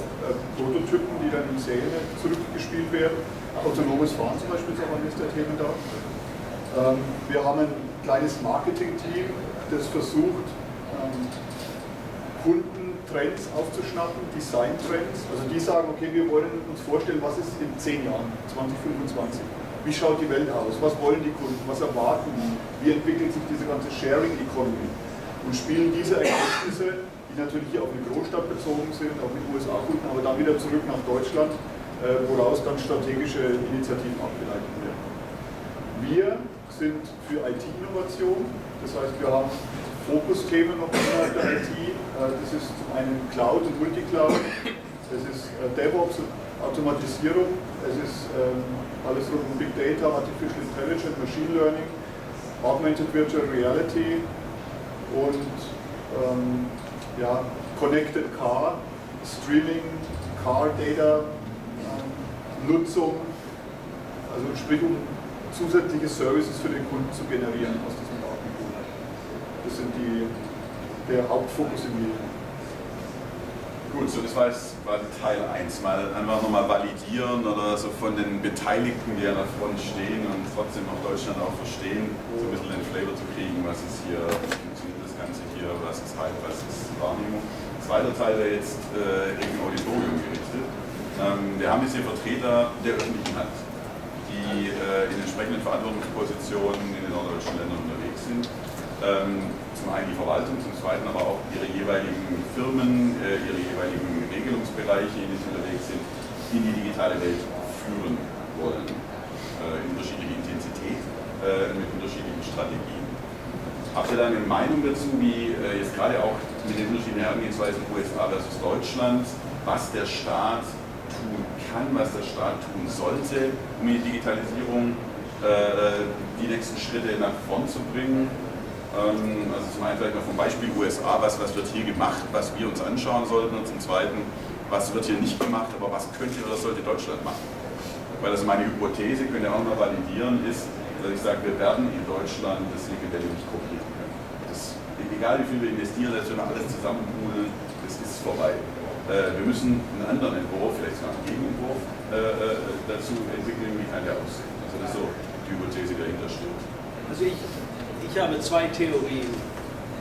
Prototypen, die dann in Serien zurückgespielt werden. Autonomes Fahren zum Beispiel ist auch eines der Themen da. Wir haben ein kleines Marketing-Team, das versucht, Kundentrends aufzuschnappen, Design-Trends. Also die sagen, okay, wir wollen uns vorstellen, was ist in 10 Jahren, 2025. Wie schaut die Welt aus? Was wollen die Kunden? Was erwarten die? Wie entwickelt sich diese ganze Sharing-Economy? Und spielen diese Ergebnisse, die natürlich hier auf eine Großstadt bezogen sind, auf die USA-Kunden, aber dann wieder zurück nach Deutschland, woraus dann strategische Initiativen abgeleitet werden. Wir sind für IT-Innovation, das heißt, wir haben Fokusthemen noch innerhalb der IT. Das ist zum einen Cloud und Multicloud, es ist DevOps und Automatisierung, es ist alles rund um Big Data, Artificial Intelligence, Machine Learning, Augmented Virtual Reality und Connected Car, Streaming, Car Data, Nutzung, also sprich um zusätzliche Services für den Kunden zu generieren aus diesem Datenpool. Das sind der Hauptfokus im Medium. Gut, so das war jetzt quasi Teil 1, mal einfach nochmal validieren oder so von den Beteiligten, die an der Front stehen und trotzdem auch Deutschland auch verstehen, so ein bisschen den Flavor zu kriegen, was ist hier, wie funktioniert das Ganze hier, was ist Hype, was ist Wahrnehmung. Zweiter Teil wäre jetzt Richtung Auditorium gerichtet. Wir haben jetzt hier Vertreter der öffentlichen Hand, die in entsprechenden Verantwortungspositionen in den norddeutschen Ländern unterwegs sind. Zum einen die Verwaltung, zum zweiten aber auch ihre jeweiligen Firmen, ihre jeweiligen Regelungsbereiche, in denen sie unterwegs sind, in die digitale Welt führen wollen. In unterschiedlicher Intensität, mit unterschiedlichen Strategien. Habt ihr da eine Meinung dazu, wie jetzt gerade auch mit den unterschiedlichen Herangehensweisen USA versus Deutschland, was der Staat tun kann, was der Staat tun sollte, um die Digitalisierung die nächsten Schritte nach vorn zu bringen. Also zum einen vielleicht noch vom Beispiel USA, was wird hier gemacht, was wir uns anschauen sollten, und zum zweiten, was wird hier nicht gemacht, aber was könnte oder sollte Deutschland machen. Weil also meine Hypothese, könnt ihr auch mal validieren, ist, dass ich sage, wir werden in Deutschland das Silicon Valley nicht kopieren können. Egal wie viel wir investieren, selbst wenn wir alles zusammenpulen, das ist vorbei. Wir müssen einen anderen Entwurf, vielleicht sogar einen Gegenentwurf dazu entwickeln, wie kann der aussehen. Also das ist so die Hypothese, die dahinter steht. Also ich habe zwei Theorien.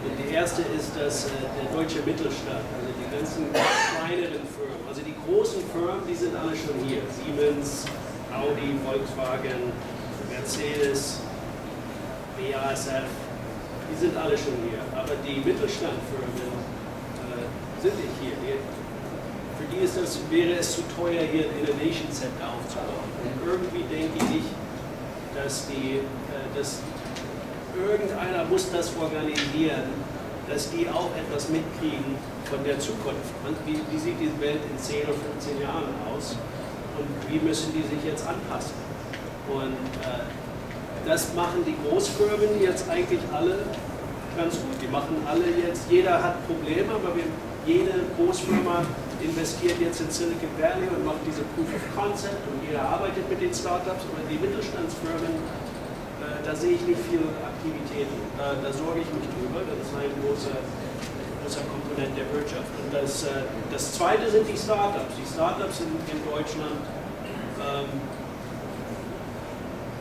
Die erste ist, dass der deutsche Mittelstand, also die ganzen kleineren Firmen, also die großen Firmen, die sind alle schon hier. Siemens, Audi, Volkswagen, Mercedes, BASF, die sind alle schon hier. Aber die Mittelstandfirmen sind nicht hier. Für die wäre es zu teuer, hier ein Innovation Center aufzubauen. Und irgendwie denke ich, dass irgendeiner muss das organisieren, dass die auch etwas mitkriegen von der Zukunft. Und wie sieht die Welt in 10 oder 15 Jahren aus? Und wie müssen die sich jetzt anpassen? Und das machen die Großfirmen jetzt eigentlich alle ganz gut. Die machen alle jetzt, jeder hat Probleme, aber jede Großfirma investiert jetzt in Silicon Valley und macht diese Proof of Concept und jeder arbeitet mit den Startups, aber die Mittelstandsfirmen, da sehe ich nicht viel Aktivitäten. Da sorge ich mich drüber. Das ist ein großer Komponent der Wirtschaft. Und das zweite sind die Startups. Die Startups in Deutschland,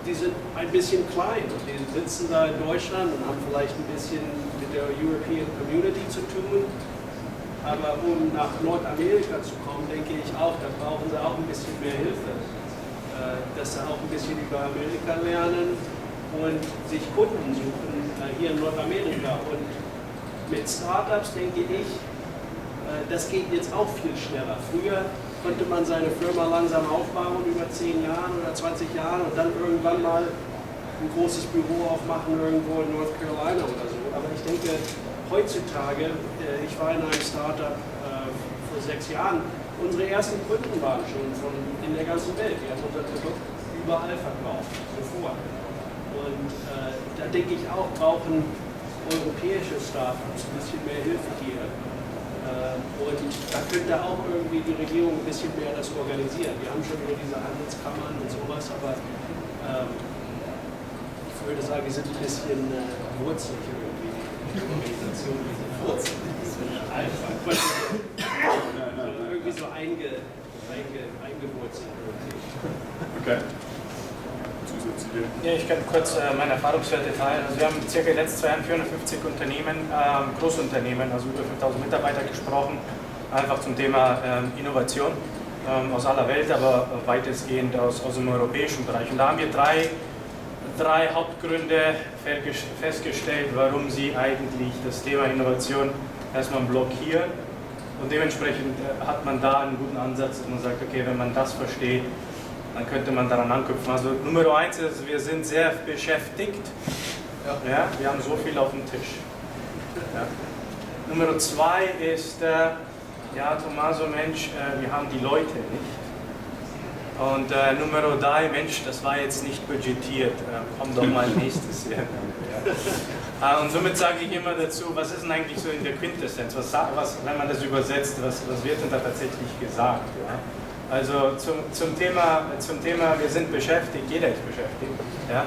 die sind ein bisschen klein und die sitzen da in Deutschland und haben vielleicht ein bisschen mit der European Community zu tun. Aber um nach Nordamerika zu kommen, denke ich auch, da brauchen sie auch ein bisschen mehr Hilfe. Dass sie auch ein bisschen über Amerika lernen und sich Kunden suchen hier in Nordamerika. Und mit Startups denke ich, das geht jetzt auch viel schneller. Früher konnte man seine Firma langsam aufbauen über 10 Jahren oder 20 Jahre und dann irgendwann mal ein großes Büro aufmachen irgendwo in North Carolina oder so. Aber ich denke, heutzutage, ich war in einem Startup vor 6 Jahren, unsere ersten Kunden waren schon in der ganzen Welt. Wir haben unser Produkt überall verkauft, sofort. Und da denke ich auch, brauchen europäische Startups ein bisschen mehr Hilfe hier. Und da könnte auch irgendwie die Regierung ein bisschen mehr das organisieren. Wir haben schon wieder diese Handelskammern und sowas, aber ich würde sagen, die sind ein bisschen wurzelig irgendwie, die Organisation, diese Wurzeln. Einfach. Irgendwie so eingewurzelt. Okay. Zusätzliche? Ja, ich kann kurz meine Erfahrungswerte teilen. Also wir haben circa in den letzten 2 Jahren 450 Unternehmen, Großunternehmen, also über 5000 Mitarbeiter gesprochen, einfach zum Thema Innovation aus aller Welt, aber weitestgehend aus dem europäischen Bereich. Und da haben wir drei Hauptgründe festgestellt, warum sie eigentlich das Thema Innovation erstmal blockieren. Und dementsprechend hat man da einen guten Ansatz, dass man sagt, okay, wenn man das versteht, dann könnte man daran anknüpfen. Also Nummer 1 ist, wir sind sehr beschäftigt. Ja, wir haben so viel auf dem Tisch. Ja. Nummer 2 ist, ja, Tommaso, Mensch, wir haben die Leute nicht. Und Nummer 3, Mensch, das war jetzt nicht budgetiert, komm doch mal nächstes Jahr. Und somit sage ich immer dazu, was ist denn eigentlich so in der Quintessenz? Wenn man das übersetzt, was wird denn da tatsächlich gesagt? Ja? Also zum Thema, wir sind beschäftigt, jeder ist beschäftigt, ja?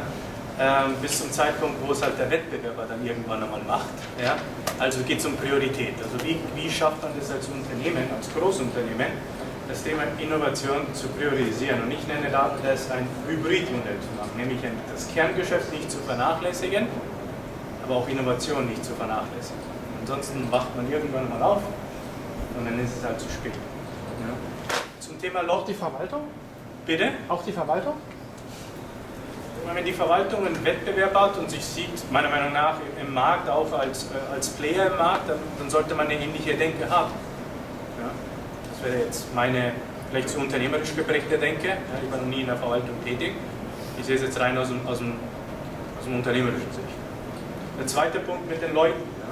Bis zum Zeitpunkt, wo es halt der Wettbewerber dann irgendwann einmal macht. Ja? Also geht es um Priorität. Also wie schafft man das als Unternehmen, als Großunternehmen, das Thema Innovation zu priorisieren? Und ich nenne das ein Hybridmodell zu machen, nämlich das Kerngeschäft nicht zu vernachlässigen, aber auch Innovation nicht zu vernachlässigen. Ansonsten wacht man irgendwann mal auf und dann ist es halt zu spät. Ja? Zum Thema Auch die Verwaltung? Bitte? Auch die Verwaltung? Wenn die Verwaltung einen Wettbewerb hat und sich sieht, meiner Meinung nach, im Markt auch als Player im Markt, dann sollte man eine ähnliche Denke haben. Ja? Das wäre jetzt meine vielleicht zu unternehmerisch geprägte Denke. Ja, ich war noch nie in der Verwaltung tätig. Ich sehe es jetzt rein aus dem unternehmerischen Sicht. Der zweite Punkt mit den Leuten. Ja.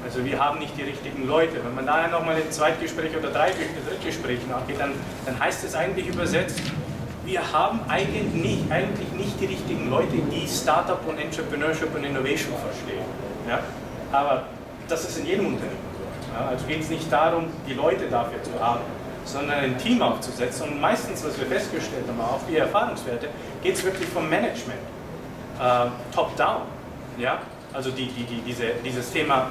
Also wir haben nicht die richtigen Leute. Wenn man da nochmal ein Zweitgespräch oder Drittgespräch nachgeht, dann heißt es eigentlich übersetzt, wir haben eigentlich nicht die richtigen Leute, die Startup und Entrepreneurship und Innovation verstehen. Ja? Aber das ist in jedem Unternehmen so. Ja? Also geht es nicht darum, die Leute dafür zu haben, sondern ein Team aufzusetzen. Und meistens, was wir festgestellt haben, auch die Erfahrungswerte, geht es wirklich vom Management, top-down. Ja? Also dieses Thema,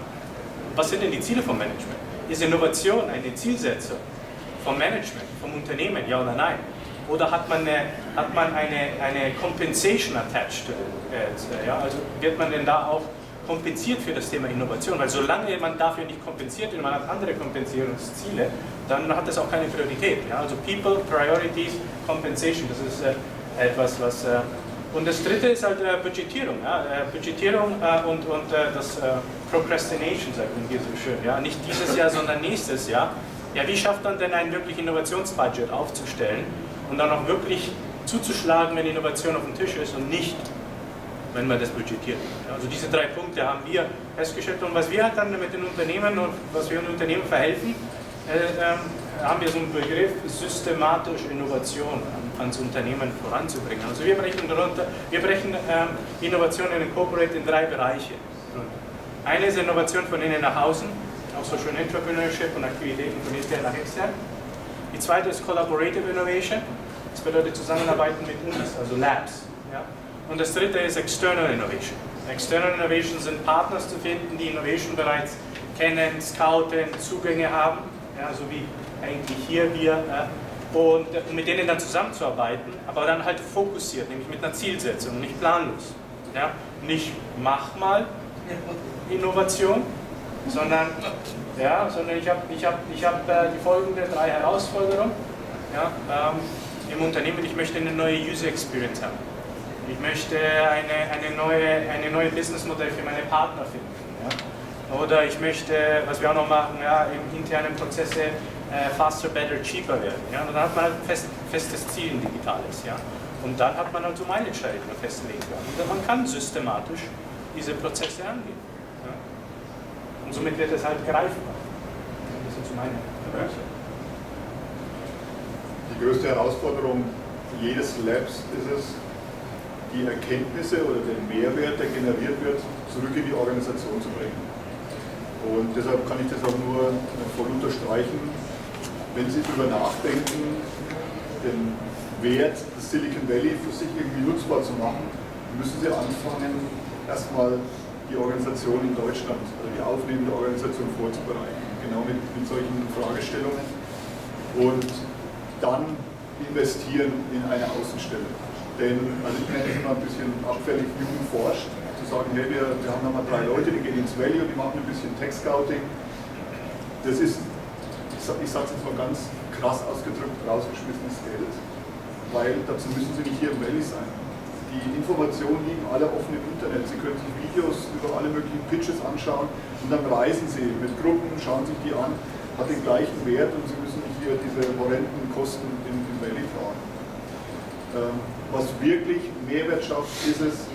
was sind denn die Ziele vom Management? Ist Innovation eine Zielsetzung vom Management, vom Unternehmen, ja oder nein? Oder hat man eine Compensation attached to it? Ja? Also wird man denn da auch kompensiert für das Thema Innovation? Weil solange man dafür nicht kompensiert und man hat andere Kompensierungsziele, dann hat das auch keine Priorität. Ja? Also People, Priorities, Compensation, das ist etwas, was... Und das dritte ist halt Budgetierung. Ja? Budgetierung und das Procrastination, sagt man hier so schön. Ja? Nicht dieses Jahr, sondern nächstes Jahr. Ja, wie schafft man denn ein wirklich Innovationsbudget aufzustellen und dann auch wirklich zuzuschlagen, wenn Innovation auf dem Tisch ist und nicht, wenn man das budgetiert. Ja? Also diese 3 Punkte haben wir festgestellt. Und was wir halt dann mit den Unternehmen und was wir den Unternehmen verhelfen, haben wir so einen Begriff systematische Innovation ans Unternehmen voranzubringen. Also wir brechen Innovation in Corporate in 3 Bereiche. Eine ist Innovation von innen nach außen, auch so schön Entrepreneurship und Aktivitäten von intern nach extern. Die zweite ist Collaborative Innovation, das bedeutet Zusammenarbeiten mit Unis, also Labs. Ja? Und das dritte ist External Innovation. External Innovation sind Partners zu finden, die Innovation bereits kennen, scouten, Zugänge haben, ja, so wie eigentlich hier wir, und mit denen dann zusammenzuarbeiten, aber dann halt fokussiert, nämlich mit einer Zielsetzung, nicht planlos. Ja? Nicht mach mal Innovation, sondern ich habe die folgenden 3 Herausforderungen im Unternehmen. Ich möchte eine neue User Experience haben. Ich möchte eine neue Businessmodell für meine Partner finden. Ja? Oder ich möchte, was wir auch noch machen, ja, im internen Prozesse faster, better, cheaper werden. Ja? Und dann hat man halt ein festes Ziel, ein digitales. Ja? Und dann hat man halt so Meilensteine, die man festlegen kann. Und man kann systematisch diese Prozesse angehen. Ja? Und somit wird es halt greifbar. Das ist so meine Bereiche. Die größte Herausforderung jedes Labs ist es, die Erkenntnisse oder den Mehrwert, der generiert wird, zurück in die Organisation zu bringen. Und deshalb kann ich das auch nur voll unterstreichen. Wenn Sie darüber nachdenken, den Wert des Silicon Valley für sich irgendwie nutzbar zu machen, müssen Sie anfangen, erstmal die Organisation in Deutschland, also die aufnehmende Organisation vorzubereiten. Genau mit solchen Fragestellungen. Und dann investieren in eine Außenstelle. Denn, also ich nenne es immer ein bisschen abfällig Jugend forscht, zu sagen, hey, wir haben nochmal 3 Leute, die gehen ins Valley und die machen ein bisschen Tech-Scouting. Das ist, ich sage es jetzt mal ganz krass ausgedrückt, rausgeschmissenes Geld, weil dazu müssen Sie nicht hier im Valley sein. Die Informationen liegen alle offen im Internet. Sie können sich Videos über alle möglichen Pitches anschauen und dann reisen Sie mit Gruppen, schauen sich die an, hat den gleichen Wert und Sie müssen nicht hier diese horrenden Kosten im Valley fahren. Was wirklich Mehrwert schafft, ist es,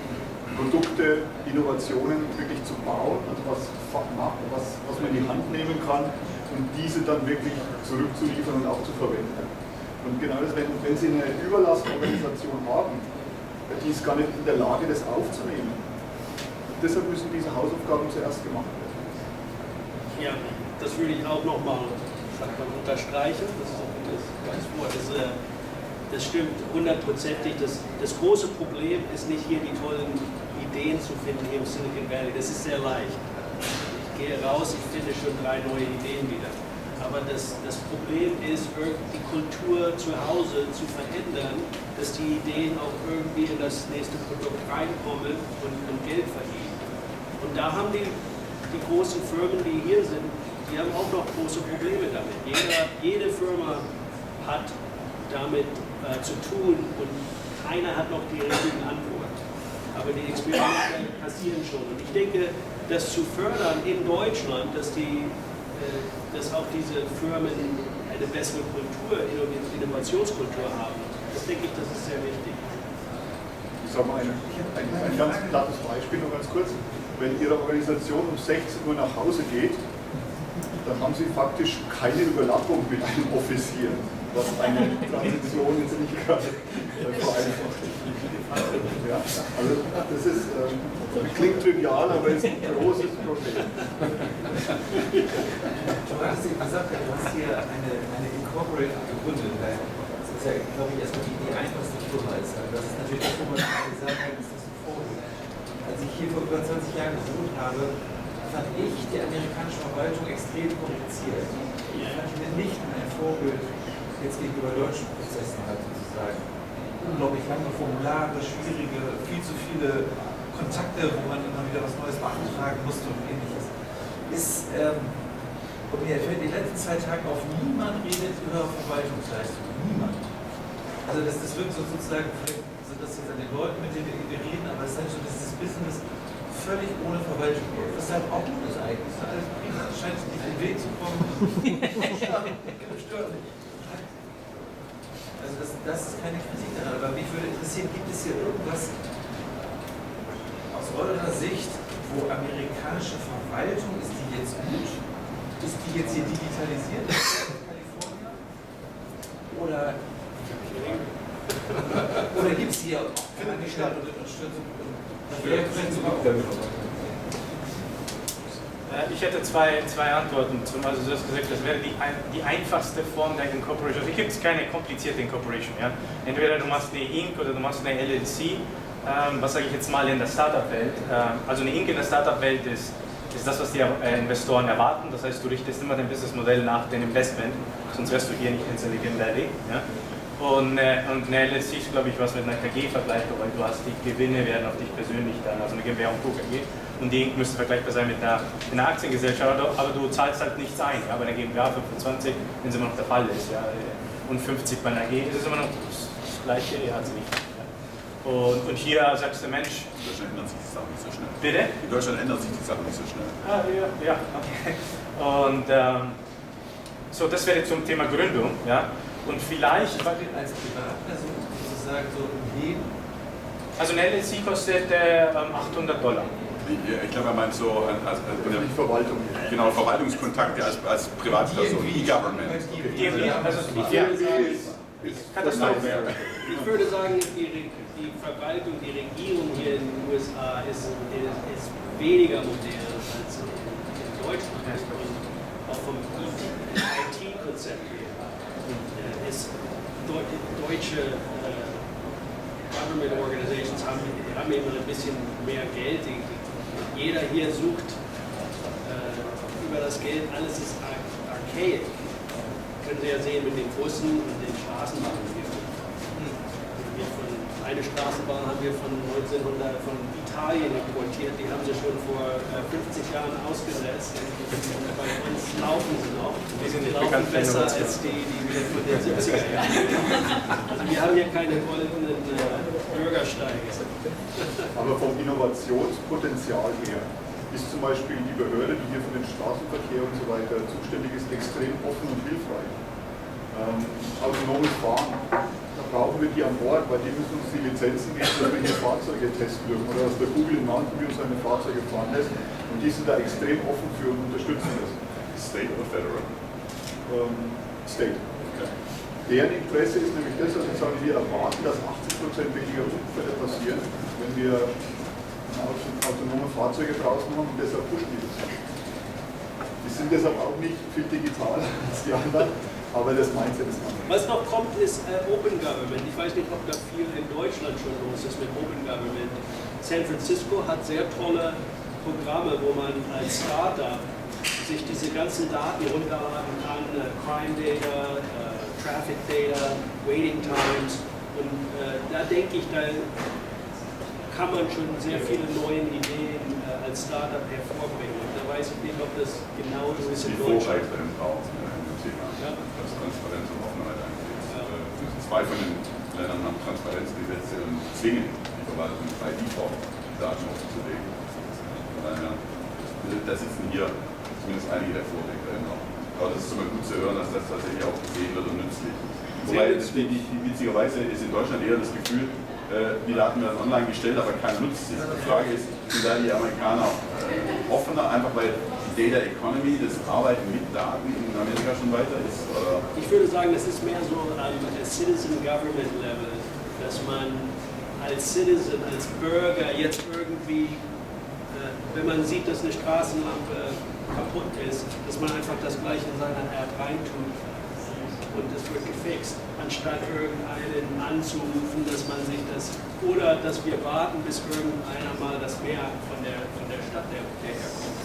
Produkte, Innovationen wirklich zu bauen, also was man in die Hand nehmen kann und diese dann wirklich zurückzuliefern und auch zu verwenden. Und genau das, wenn Sie eine Überlastorganisation haben, die ist gar nicht in der Lage, das aufzunehmen. Und deshalb müssen diese Hausaufgaben zuerst gemacht werden. Ja, das würde ich auch nochmal unterstreichen. Das ist auch das Wort. Das stimmt hundertprozentig. Das große Problem ist nicht hier die tollen Ideen zu finden hier im Silicon Valley. Das ist sehr leicht. Ich gehe raus, ich finde schon 3 neue Ideen wieder. Aber das Problem ist, die Kultur zu Hause zu verändern, dass die Ideen auch irgendwie in das nächste Produkt reinkommen und Geld verdienen. Und da haben die großen Firmen, die hier sind, die haben auch noch große Probleme damit. Jede Firma hat damit zu tun und keiner hat noch die richtigen Antworten. Aber die Experimente passieren schon. Und ich denke, das zu fördern in Deutschland, dass auch diese Firmen eine bessere Kultur, Innovationskultur haben, das denke ich, das ist sehr wichtig. Ich sage mal ein ganz plattes Beispiel, noch ganz kurz. wenn Ihre Organisation um 16 Uhr nach Hause geht, dann haben Sie faktisch keine Überlappung mit einem Offizier, was eine Transition jetzt nicht gerade vereinfacht. Ja, also das ist, klingt trivial, aber ist ein großes Problem. Du hattest eben gesagt, du hast hier eine Incorporate gegründet. Das ist ja, glaube ich, erstmal die einfachste Firma ist. Das ist natürlich das, wo man gesagt hat, ist das ein Vorbild. Als ich hier vor über 20 Jahren gewohnt habe, fand ich die amerikanische Verwaltung extrem kompliziert. Ich fand die mitnichten ein Vorbild jetzt gegenüber deutschen Prozessen halt sozusagen. Unglaublich lange Formulare, schwierige, viel zu viele Kontakte, wo man immer wieder was Neues beantragen musste und ähnliches. Und mir fällt in den letzten 2 Tagen auf, niemand redet über Verwaltungsleistung. Niemand. Also das wird so sozusagen, vielleicht sind das jetzt an den Leuten, mit denen wir reden, aber es ist halt so, dass das Business völlig ohne Verwaltung läuft. Was halt auch gut ist eigentlich. Das ist alles prima. Es scheint nicht in den Weg zu kommen. Stört nicht. Also das ist keine Kritik daran. Aber mich würde interessieren, gibt es hier irgendwas aus eurer Sicht, wo amerikanische Verwaltung, ist die jetzt gut? Ist die jetzt hier digitalisiert? In Kalifornien? Oder gibt es hier auch Angestellte und Unterstützung? Ich hätte zwei Antworten. Also du hast gesagt, das wäre die einfachste Form der Incorporation. Also hier gibt es keine komplizierte Incorporation. Ja? Entweder du machst eine Inc. oder du machst eine LLC. Was sage ich jetzt mal in der Startup-Welt? Also eine Inc. in der Startup-Welt ist das, was die Investoren erwarten. Das heißt, du richtest immer dein Businessmodell nach dem Investment, sonst wärst du hier nicht in Silicon Valley. Ja? Und eine LLC ist, glaube ich, was mit einer KG vergleichbar, weil du hast die Gewinne werden auf dich persönlich dann, also eine GmbH und Co. KG. Und die Inc. müsste vergleichbar sein mit einer Aktiengesellschaft, aber du zahlst halt nichts ein. Ja? Bei einer GmbH 25, wenn es immer noch der Fall ist. Ja? Und 50 bei einer AG ist es immer noch das gleiche, ja, hat sie nicht. Ja? Und hier sagst du, Mensch. In Deutschland ändern sich die Sachen nicht so schnell. Bitte? In Deutschland ändern sich die Sachen nicht so schnell. Ah, ja, okay. Und so, das wäre zum Thema Gründung. Ja? Und vielleicht. Als Privatperson sozusagen so im Leben? Also eine LLC kostet $800. Ich glaube, er meint so Die Verwaltung. genau, Verwaltungskontakte als Privatperson, E-Government. Ich würde sagen, die Verwaltung, die Regierung hier in den USA ist weniger modern als in Deutschland. Und auch vom IT-Konzept her ist deutsche Government Organizations haben immer ein bisschen mehr Geld. Jeder hier sucht über das Geld, alles ist archaic. Können Sie ja sehen mit den Bussen und den Straßenbahnen. Eine Straßenbahn haben wir von Italien importiert, die haben sie schon vor 50 Jahren ausgesetzt. Bei uns laufen sie noch. Die sind laufen besser als die von den 70er Jahren. Also wir haben hier keine goldenen Bürgersteige. Aber vom Innovationspotenzial her ist zum Beispiel die Behörde, die hier für den Straßenverkehr und so weiter zuständig ist, extrem offen und hilfreich. Autonomes Fahren, da brauchen wir die an Bord, weil die müssen uns die Lizenzen geben, dass wir hier Fahrzeuge testen dürfen oder dass der Google in Mountain View seine Fahrzeuge fahren lässt. Und die sind da extrem offen für und unterstützen das. State oder Federal? State. Okay. Deren Interesse ist nämlich das, dass wir sagen, wir erwarten, dass 80% weniger Unfälle passieren, wenn wir autonome Fahrzeuge draußen haben und deshalb pushen die das. Die sind deshalb auch nicht viel digitaler als die anderen. Aber das Mindset ist anders. Was noch kommt, ist Open Government. Ich weiß nicht, ob da viel in Deutschland schon los ist mit Open Government. San Francisco hat sehr tolle Programme, wo man als Startup sich diese ganzen Daten runterladen kann, Crime Data, Traffic Data, Waiting Times. Und da denke ich, da kann man schon sehr viele neue Ideen als Startup hervorbringen. Und da weiß ich nicht, ob das genau so ist in Deutschland. Ja. Was Transparenz und Offenheit angeht. Ja. Zwei von den Ländern haben Transparenzgesetze und zwingen die Verwaltung bei Default Daten offenzulegen. Da sitzen hier zumindest einige der Vorredner. Aber das ist immer gut zu hören, dass das tatsächlich auch gesehen wird und nützlich. Wobei, witzigerweise ist in Deutschland eher das Gefühl, die Daten werden online gestellt, aber keiner nutzt sie. Die Frage ist, sind da die Amerikaner offener, einfach weil die Data Economy, das Arbeiten mit Daten in Amerika schon weiter ist? Oder? Ich würde sagen, das ist mehr so am Citizen Government Level, dass man als Citizen, als Bürger jetzt irgendwie, wenn man sieht, dass eine Straßenlampe kaputt ist, dass man einfach das gleich in seiner App reintut und es wird gefixt, anstatt irgendeinen anzurufen, dass man sich das, oder dass wir warten, bis irgendeiner mal das merkt von der Stadt, der herkommt.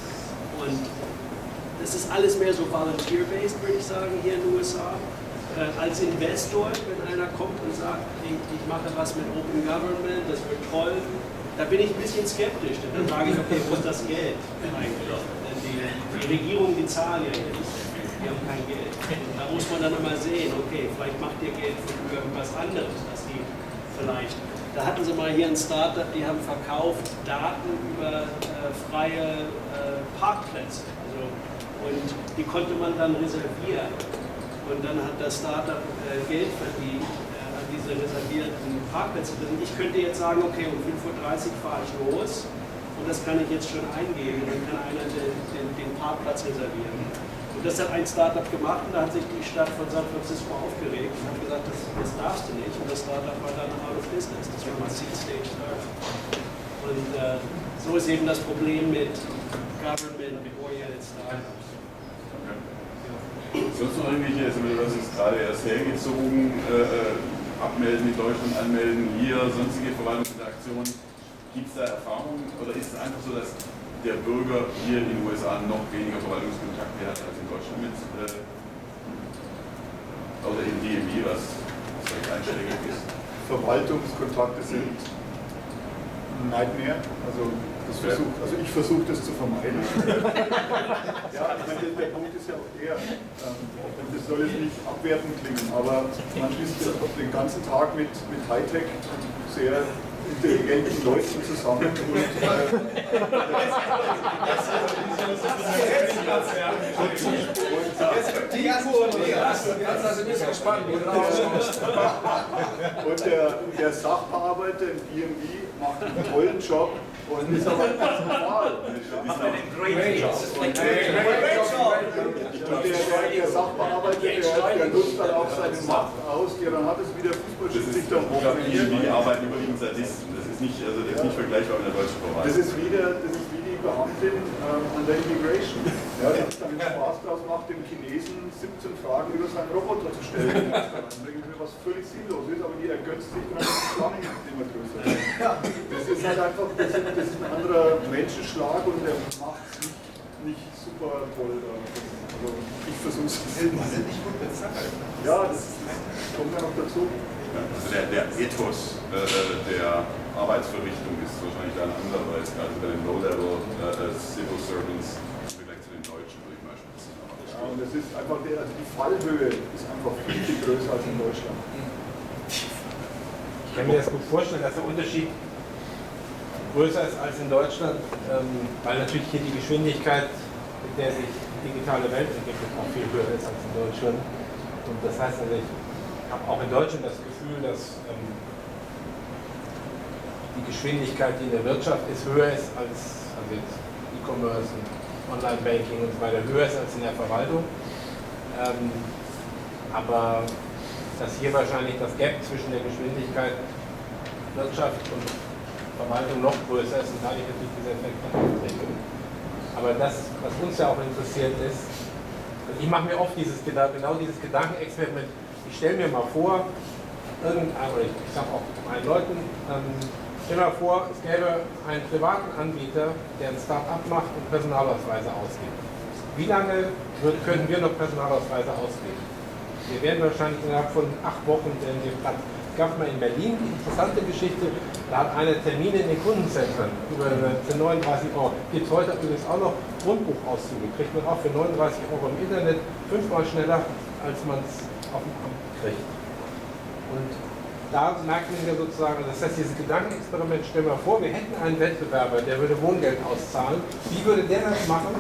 Und das ist alles mehr so volunteer-based, würde ich sagen, hier in den USA. Als Investor, wenn einer kommt und sagt, ich mache was mit Open Government, das wird toll, da bin ich ein bisschen skeptisch. Denn dann sage ich, okay, wo ist das Geld eigentlich? Die Regierung, die zahlen ja hier nicht. Die haben kein Geld. Und da muss man dann immer sehen, okay, vielleicht macht ihr Geld für irgendwas anderes, dass die vielleicht. Da hatten sie mal hier ein Startup, die haben verkauft Daten über freie Parkplätze. Also, und die konnte man dann reservieren. Und dann hat das Startup Geld verdient an diese reservierten Parkplätze. Ich könnte jetzt sagen, okay, um 5:30 Uhr fahre ich los und das kann ich jetzt schon eingeben. Dann kann einer den Parkplatz reservieren. Und das hat ein Startup gemacht und da hat sich die Stadt von San Francisco aufgeregt und hat gesagt, das darfst du nicht. Und das Startup war dann out of business. Das war mal Seed Stage Startup. Und so ist eben das Problem mit Government-oriented Startups. Sonst noch irgendwelche, also das ist gerade erst hergezogen, abmelden in Deutschland, anmelden hier, sonstige Verwaltungsinteraktionen. Gibt es da Erfahrungen oder ist es einfach so, dass der Bürger hier in den USA noch weniger Verwaltungskontakte hat als in Deutschland mit, oder in DMV, was vielleicht einschlägig ist? Verwaltungskontakte sind ein Nightmare. Also ich versuche das zu vermeiden. Ja, ich meine, der Punkt ist ja auch der, das soll jetzt nicht abwertend klingen, aber man ist den ganzen Tag mit Hightech sehr intelligenten Leuten zusammen und der Sachbearbeiter im DMV macht einen tollen Job und ist aber ganz normal. Der Sachbearbeiter, der nutzt dann auch seine Macht aus, dann hat es wieder Fußballschiedsrichter am Wochenende. Die arbeiten überwiegend Sadisten, das ist nicht vergleichbar mit der deutschen Verwaltung. Das ist wie die Beamtin an der Immigration, ja, die sich damit Spaß draus macht, dem Chinesen 17 Fragen über seinen Roboter zu stellen. Was völlig sinnlos ist, aber die ergötzt sich dann, die Schlangen immer größer. Das ist halt einfach, das ist ein anderer Menschenschlag und der macht es nicht super toll. Also ich versuche es. Die sind nicht gut bezahlt. Ja, das kommt ja noch dazu. Also der Ethos der Arbeitsverrichtung ist wahrscheinlich ein anderer als gerade bei den Low-Level Civil Servants im Vergleich zu den Deutschen, würde ich mal schätzen. Ja, und es ist einfach, die Fallhöhe ist einfach viel größer als in Deutschland. Ich kann mir das gut vorstellen, dass der Unterschied größer ist als in Deutschland, weil natürlich hier die Geschwindigkeit, mit der sich die digitale Welt entwickelt, auch viel höher ist als in Deutschland. Und das heißt, also ich habe auch in Deutschland das Gefühl, dass die Geschwindigkeit, die in der Wirtschaft ist, höher ist als jetzt E-Commerce und Online-Banking und so weiter, höher ist als in der Verwaltung. Aber dass hier wahrscheinlich das Gap zwischen der Geschwindigkeit Wirtschaft und Verwaltung noch größer ist und dadurch natürlich dieser Effekt dann auftreten. Aber das, was uns ja auch interessiert ist, ich mache mir oft genau dieses Gedankenexperiment. Ich stelle mir mal vor, oder ich sage auch meinen Leuten, stell mir mal vor, es gäbe einen privaten Anbieter, der ein Start-up macht und Personalausweise ausgibt. Wie lange könnten wir noch Personalausweise ausgeben? Wir werden wahrscheinlich innerhalb von 8 Wochen den Platz. Es gab mal in Berlin die interessante Geschichte, da hat einer Termine in den Kundenzentren für 39 €. Gibt es heute übrigens auch noch Grundbuchauszüge, kriegt man auch für 39 € im Internet 5-mal schneller, als man es auf dem Amt kriegt. Und da merken wir sozusagen, das heißt, dieses Gedankenexperiment, stellen wir vor, wir hätten einen Wettbewerber, der würde Wohngeld auszahlen. Wie würde der das machen?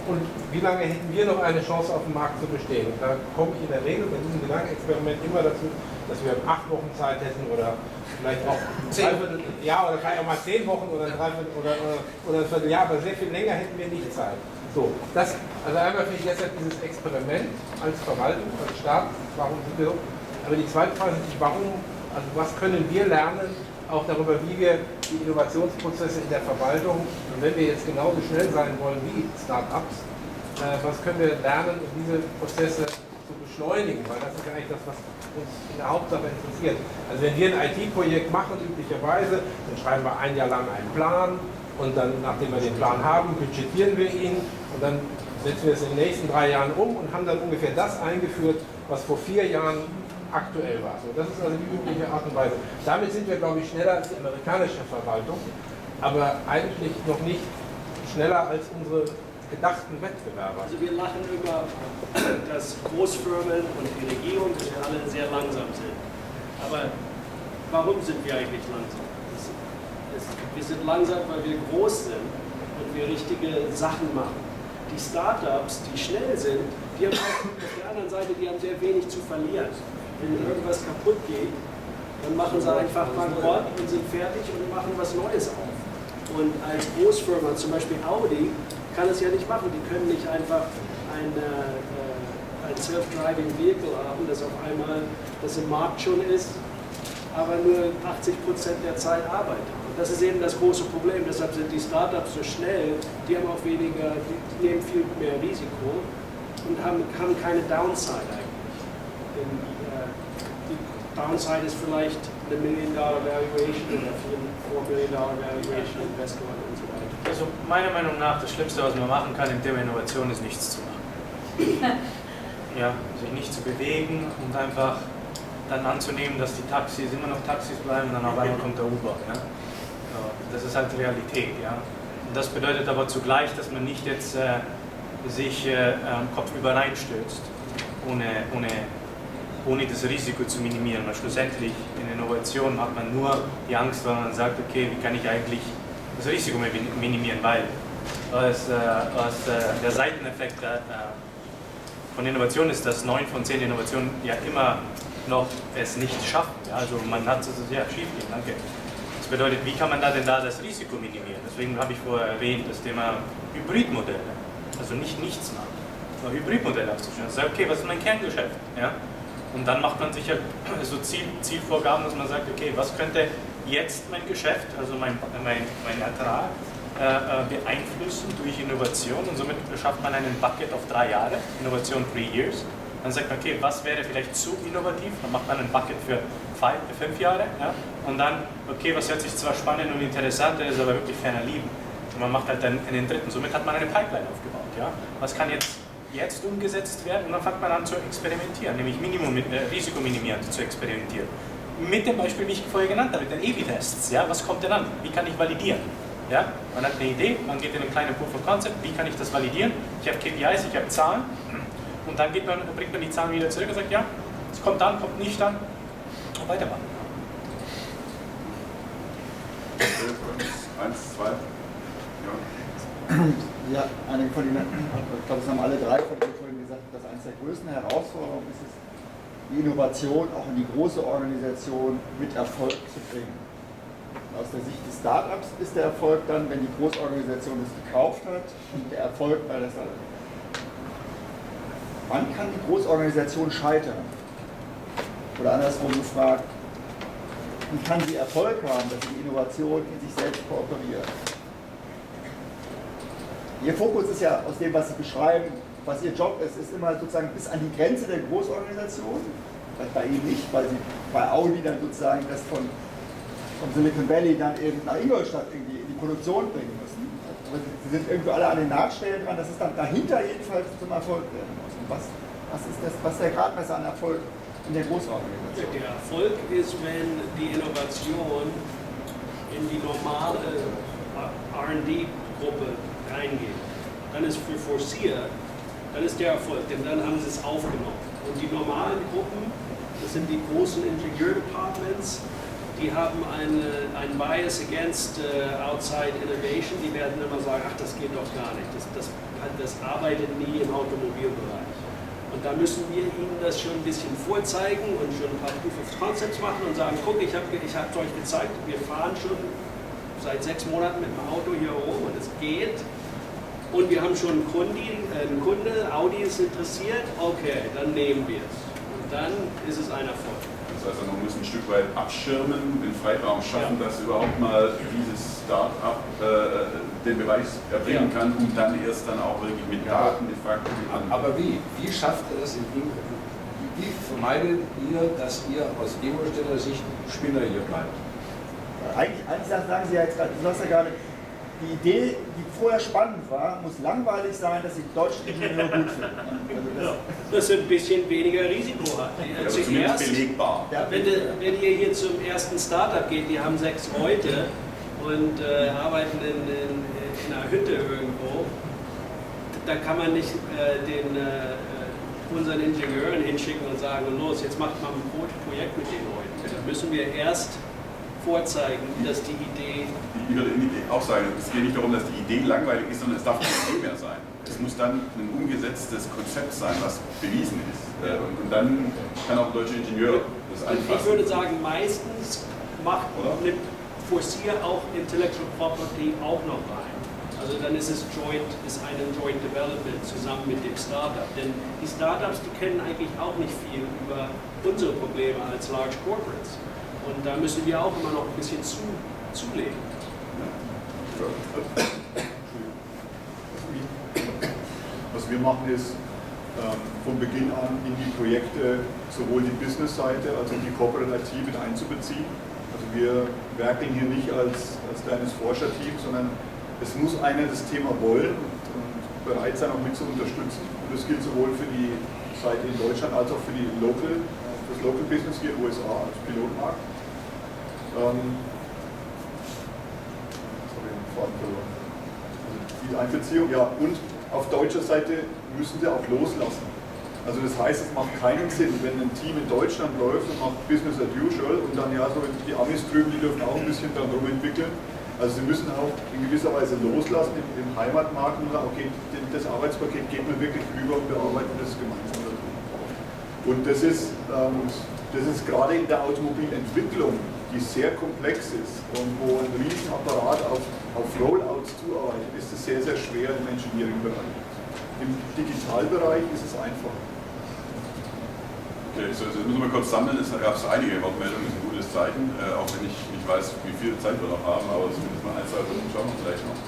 Und wie lange hätten wir noch eine Chance auf dem Markt zu bestehen? Und da komme ich in der Regel bei diesem Gedankenexperiment immer dazu, dass wir 8 Wochen Zeit hätten oder vielleicht auch oder vielleicht auch mal 10 Wochen oder ein Vierteljahr, aber sehr viel länger hätten wir nicht Zeit. So, also einmal finde ich deshalb dieses Experiment als Verwaltung, als Staat, warum sind wir so? Aber die zweite Frage ist, was können wir lernen, auch darüber, wie wir die Innovationsprozesse in der Verwaltung, und wenn wir jetzt genauso schnell sein wollen wie Start-ups, was können wir lernen, um diese Prozesse zu beschleunigen, weil das ist ja eigentlich das, was uns in der Hauptsache interessiert. Also wenn wir ein IT-Projekt machen, üblicherweise, dann schreiben wir ein Jahr lang einen Plan und dann, nachdem wir den Plan haben, budgetieren wir ihn und dann setzen wir es in den nächsten 3 Jahren um und haben dann ungefähr das eingeführt, was vor 4 Jahren aktuell war. So, das ist also die übliche Art und Weise. Damit sind wir, glaube ich, schneller als die amerikanische Verwaltung, aber eigentlich noch nicht schneller als unsere gedachten Wettbewerber. Also wir lachen über, dass Großfirmen und die Regierung, dass wir alle sehr langsam sind. Aber warum sind wir eigentlich langsam? Wir sind langsam, weil wir groß sind und wir richtige Sachen machen. Die Startups, die schnell sind, die haben auf der anderen Seite, die haben sehr wenig zu verlieren. Wenn irgendwas kaputt geht, dann machen sie einfach bankrott und sind fertig und machen was Neues auf. Und als Großfirma, zum Beispiel Audi, kann es ja nicht machen. Die können nicht einfach ein Self-Driving Vehicle haben, das auf einmal das im Markt schon ist, aber nur 80% der Zeit arbeitet. Und das ist eben das große Problem. Deshalb sind die Startups so schnell, die haben auch weniger, die nehmen viel mehr Risiko und haben keine Downside eigentlich. Denn, die Downside ist vielleicht eine $1 Million Valuation oder $4 Million Valuation Investor und so weiter. Also meiner Meinung nach, das Schlimmste, was man machen kann im Thema Innovation, ist nichts zu machen. Ja, sich nicht zu bewegen und einfach dann anzunehmen, dass die Taxis immer noch Taxis bleiben und dann auf einmal kommt der Uber. Ja? Das ist halt Realität. Ja? Und das bedeutet aber zugleich, dass man nicht jetzt sich kopfüber reinstürzt, ohne das Risiko zu minimieren. Weil schlussendlich in Innovation hat man nur die Angst, weil man sagt, okay, wie kann ich eigentlich das Risiko minimieren, weil der Seiteneffekt von Innovation ist, dass 9 von 10 Innovationen ja immer noch es nicht schaffen. Ja, also man hat es ja schief gehen, danke. Das bedeutet, wie kann man da denn das Risiko minimieren? Deswegen habe ich vorher erwähnt, das Thema Hybridmodelle. Also nicht nichts machen, sondern Hybridmodelle aufzustellen. Also okay, was ist mein Kerngeschäft? Ja? Und dann macht man sich ja so Zielvorgaben, dass man sagt, okay, was könnte jetzt mein Geschäft, also mein Ertrag, beeinflussen durch Innovation, und somit schafft man einen Bucket auf 3 Jahre, Innovation 3 Years. Dann sagt man, okay, was wäre vielleicht zu innovativ, dann macht man einen Bucket für 5 Jahre, ja? Und dann, okay, was hört sich zwar spannend und interessant, ist aber wirklich ferner lieben. Und man macht halt dann einen dritten, somit hat man eine Pipeline aufgebaut. Ja? Was kann jetzt umgesetzt werden, und dann fängt man an zu experimentieren, nämlich Risiko minimierend zu experimentieren. Mit dem Beispiel, wie ich vorher genannt habe, mit den A/B-Tests. Ja? Was kommt denn an? Wie kann ich validieren? Ja? Man hat eine Idee, man geht in einen kleinen Proof of Concept, wie kann ich das validieren? Ich habe KPIs, ich habe Zahlen, und dann bringt man die Zahlen wieder zurück und sagt, ja, es kommt an, kommt nicht an, und weitermachen. 1, 2. Ja, einige von Ihnen, ich glaube, es haben alle 3 von Ihnen vorhin gesagt, dass eines der größten Herausforderungen ist es, die Innovation auch in die große Organisation mit Erfolg zu bringen. Aus der Sicht des Startups ist der Erfolg dann, wenn die Großorganisation es gekauft hat, und der Erfolg bei der Startup. Wann kann die Großorganisation scheitern? Oder andersrum gefragt, wie kann sie Erfolg haben, dass sie die Innovation in sich selbst kooperiert? Ihr Fokus ist ja aus dem, was Sie beschreiben, was Ihr Job ist, ist immer sozusagen bis an die Grenze der Großorganisation. Vielleicht bei Ihnen nicht, weil Sie bei Audi dann sozusagen das von Silicon Valley dann eben nach Ingolstadt irgendwie in die Produktion bringen müssen. Aber Sie sind irgendwie alle an den Nahtstellen dran, dass es dann dahinter jedenfalls zum Erfolg werden muss. Und was ist der Gradmesser an Erfolg in der Großorganisation? Der Erfolg ist, wenn die Innovation in die normale R&D-Gruppe reingeht. Dann ist für Forcier, dann ist der Erfolg, denn dann haben sie es aufgenommen. Und die normalen Gruppen, das sind die großen Ingenieur-Departments, die haben einen Bias against outside innovation, die werden immer sagen, ach, das geht doch gar nicht, das arbeitet nie im Automobilbereich. Und Und da müssen wir ihnen das schon ein bisschen vorzeigen und schon ein paar Proof of Concepts machen und sagen, guck, ich habe euch gezeigt, wir fahren schon seit 6 Monaten mit dem Auto hier rum und es geht. Und wir haben schon einen Kunde, Audi ist interessiert, okay, dann nehmen wir es. Und dann ist es ein Erfolg. Das heißt, man muss ein Stück weit abschirmen, den Freiraum schaffen, dass überhaupt mal dieses Start-up den Beweis erbringen kann und dann erst dann auch wirklich mit Daten de facto an. Aber wie? Wie schafft ihr das wie vermeidet ihr, dass ihr aus Ego-Steller-Sicht Spinner hier bleibt? Eigentlich sagen Sie ja jetzt gerade, du sagst ja gerade, die Idee, die vorher spannend war, muss langweilig sein, dass die deutschen Ingenieure gut finden. Also das ein bisschen weniger Risiko hat. Aber zumindest belegbar. Ja, Wenn ihr hier zum ersten Startup geht, die haben 6 Leute und arbeiten in einer Hütte irgendwo, da kann man nicht unseren Ingenieuren hinschicken und sagen, los, jetzt macht mal ein Projekt mit den Leuten. Da müssen wir erst vorzeigen, dass die Idee... Ich würde auch sagen, es geht nicht darum, dass die Idee langweilig ist, sondern es darf keine Idee mehr sein. Es muss dann ein umgesetztes Konzept sein, was bewiesen ist. Und dann kann auch ein deutscher Ingenieur das anfassen. Ich würde sagen, meistens nimmt Forcier auch Intellectual Property auch noch rein. Also dann ist es eine Joint Development zusammen mit dem Startup. Denn die Startups, die kennen eigentlich auch nicht viel über unsere Probleme als Large Corporates. Und da müssen wir auch immer noch ein bisschen zulegen. Was wir machen ist, von Beginn an in die Projekte sowohl die Business-Seite als auch die Corporate IT mit einzubeziehen. Also wir werkeln hier nicht als kleines Forscherteam, sondern es muss einer das Thema wollen und bereit sein, auch mit zu unterstützen. Und das gilt sowohl für die Seite in Deutschland als auch für das Local Business hier in den USA als Pilotmarkt. Die Einbeziehung, ja, und auf deutscher Seite müssen sie auch loslassen. Also das heißt, es macht keinen Sinn, wenn ein Team in Deutschland läuft und macht Business as usual und dann ja so die Amis drüben, die dürfen auch ein bisschen dran rumentwickeln. Also sie müssen auch in gewisser Weise loslassen im Heimatmarkt und sagen, okay, das Arbeitspaket geht mir wirklich rüber und wir arbeiten das gemeinsam dazu. Und das ist gerade in der Automobilentwicklung, die sehr komplex ist und wo ein Riesenapparat auf Rollouts zuarbeitet, ist es sehr, sehr schwer im Engineering-Bereich. Im Digitalbereich ist es einfach. Okay, so, jetzt müssen wir kurz sammeln. Es gab einige Wortmeldungen, das ist ein gutes Zeichen, auch wenn ich nicht weiß, wie viel Zeit wir noch haben, aber zumindest mal 1, 2 Minuten schauen wir vielleicht noch.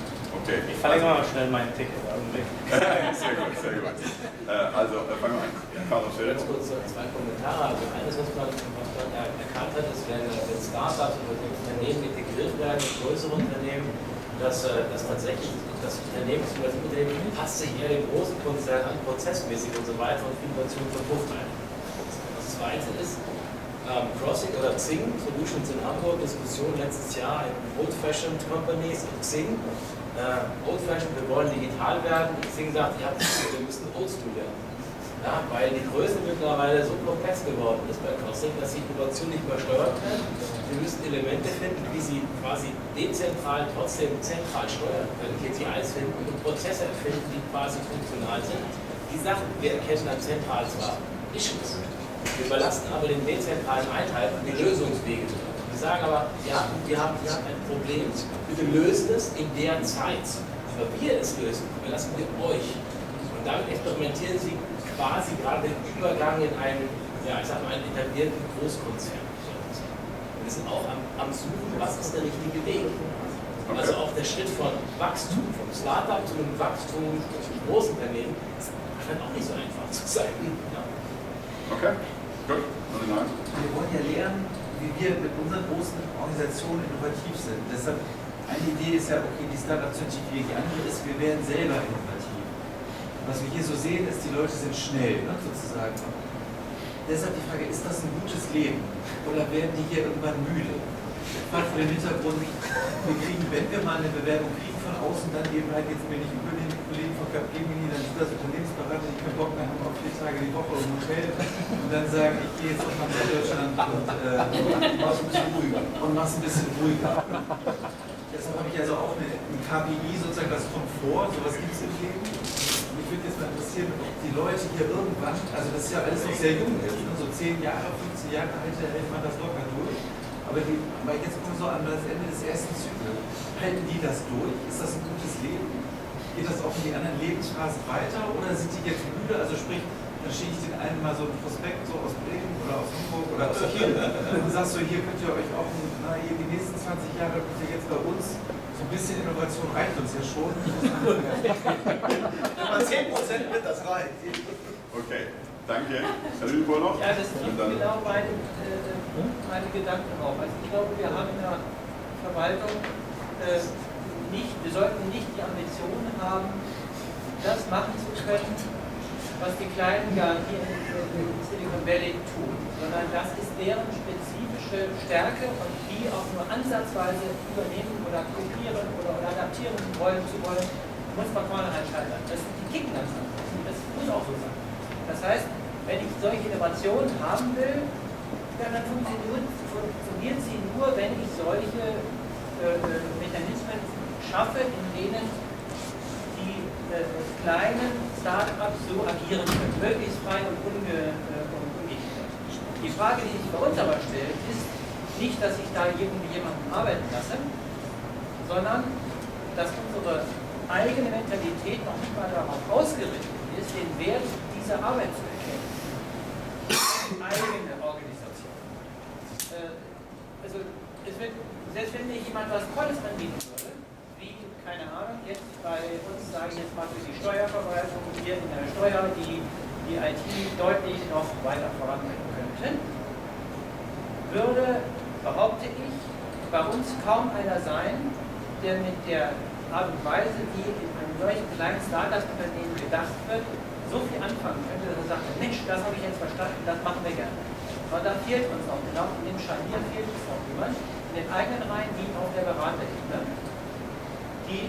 Okay. Ich verlängere mal schnell meinen Ticket. Sehr gut, sehr gut. Also fangen wir an. Carlos, Ganz kurz 2 Kommentare. Also eines, was man erkannt hat, ist, wenn Startups oder Unternehmen integriert werden, größere Unternehmen, dass tatsächlich das Unternehmen passt sich eher den großen Konzern an, prozessmäßig und so weiter und Innovation verpufft ein. Das zweite ist, Crossing oder Xing, Solutions in Hamburg, Diskussion letztes Jahr in Old-Fashioned Companies und Xing. Old-Fashioned, wir wollen digital werden. Xing sagt, ja, wir müssen Oldschool werden. Ja, weil die Größe mittlerweile so komplex geworden ist bei Crossing, dass die Innovation nicht mehr steuert wird. Wir müssen Elemente finden, wie sie quasi dezentral trotzdem zentral steuern können, KPIs finden und Prozesse erfinden, die quasi funktional sind. Die Sachen, wir erkennen dann zentral zwar Issues, wir überlasten aber den dezentralen Einheiten die Lösungswege. Die sagen aber, ja, wir haben ein Problem, bitte löst es in der Zeit. Aber wir es lösen, überlassen wir euch. Und damit experimentieren sie quasi gerade den Übergang in einen, ja, ich sag mal, einen etablierten Großkonzern. Und wir sind auch am Suchen, was ist der richtige Weg. Also auch der Schritt von Wachstum, vom Startup zu einem Wachstum zu Großunternehmen, scheint auch nicht so einfach zu sein. Ja. Okay, gut. Wir wollen ja lernen, wie wir mit unseren großen Organisationen innovativ sind. Deshalb, eine Idee ist ja, okay, die Startups sind die andere ist, wir werden selber innovativ. Was wir hier so sehen, ist, die Leute sind schnell, ne, sozusagen. Deshalb die Frage, ist das ein gutes Leben? Oder werden die hier irgendwann müde? Vor dem Hintergrund, wenn wir mal eine Bewerbung kriegen von außen, dann eben halt, jetzt bin ich über den Kollegen von capgemini, dann sind das Unternehmensberater, die keinen Bock mehr haben auf 4 Tage die Woche im Hotel und dann sagen, ich gehe jetzt nach Deutschland und mach's ein bisschen ruhiger. Deshalb habe ich also auch ein KPI, sozusagen das Komfort, sowas gibt es im Leben. Ich würde jetzt mal interessieren, ob die Leute hier irgendwann, also das ist ja alles noch sehr jung jetzt, ne? So 10 Jahre, 15 Jahre hält man das locker durch. Aber jetzt kommen wir so an das Ende des ersten Zyklus. Halten die das durch? Ist das ein gutes Leben? Geht das auch in die anderen Lebensphasen weiter? Oder sind die jetzt müde? Also sprich, dann schicke ich den einen mal so einen Prospekt so aus Bremen oder aus Hamburg oder aus Kiel und sagst so, hier könnt ihr euch auch, die nächsten 20 Jahre könnt ihr jetzt bei uns, so ein bisschen Innovation reicht uns ja schon. Aber 10% wird das reicht. Okay, danke. Herr Lüdenburg noch? Ja, das trifft genau meine Gedanken auf. Also ich glaube, wir haben in der Verwaltung wir sollten nicht die Ambition haben, das machen zu können, was die Kleinen ja hier in Silicon Valley tun, sondern das ist deren spezifische Stärke und die auch nur ansatzweise übernehmen oder kopieren oder adaptieren wollen zu wollen, muss man vornherein scheitern. Die kicken ganz anders. Das muss auch so sein. Das heißt, wenn ich solche Innovationen haben will, dann funktioniert sie nur, wenn ich solche Mechanismen schaffe, in denen die kleinen Start-ups so agieren können, möglichst frei und ungehindert. Die Frage, die sich bei uns aber stellt, ist nicht, dass ich da irgendwie jemanden arbeiten lasse, sondern dass unsere eigene Mentalität noch nicht mal darauf ausgerichtet ist, den Wert dieser Arbeit zu erkennen. Eigene Organisation. Also es wird, selbst wenn mir jemand was Tolles anbieten würde, wie, keine Ahnung, jetzt bei uns, sage ich jetzt mal für die Steuerverwaltung, hier in der Steuer, die IT deutlich noch weiter voranbringen könnten, würde, behaupte ich, bei uns kaum einer sein, der mit der Art und Weise, wie in einem solchen kleinen Startup-Unternehmen gedacht wird, so viel anfangen könnte, dass er sagt, Mensch, das habe ich jetzt verstanden, das machen wir gerne. Aber da fehlt uns noch, genau in dem Scharnier fehlt uns noch jemand, in den eigenen Reihen wie auf der Beraterebene, die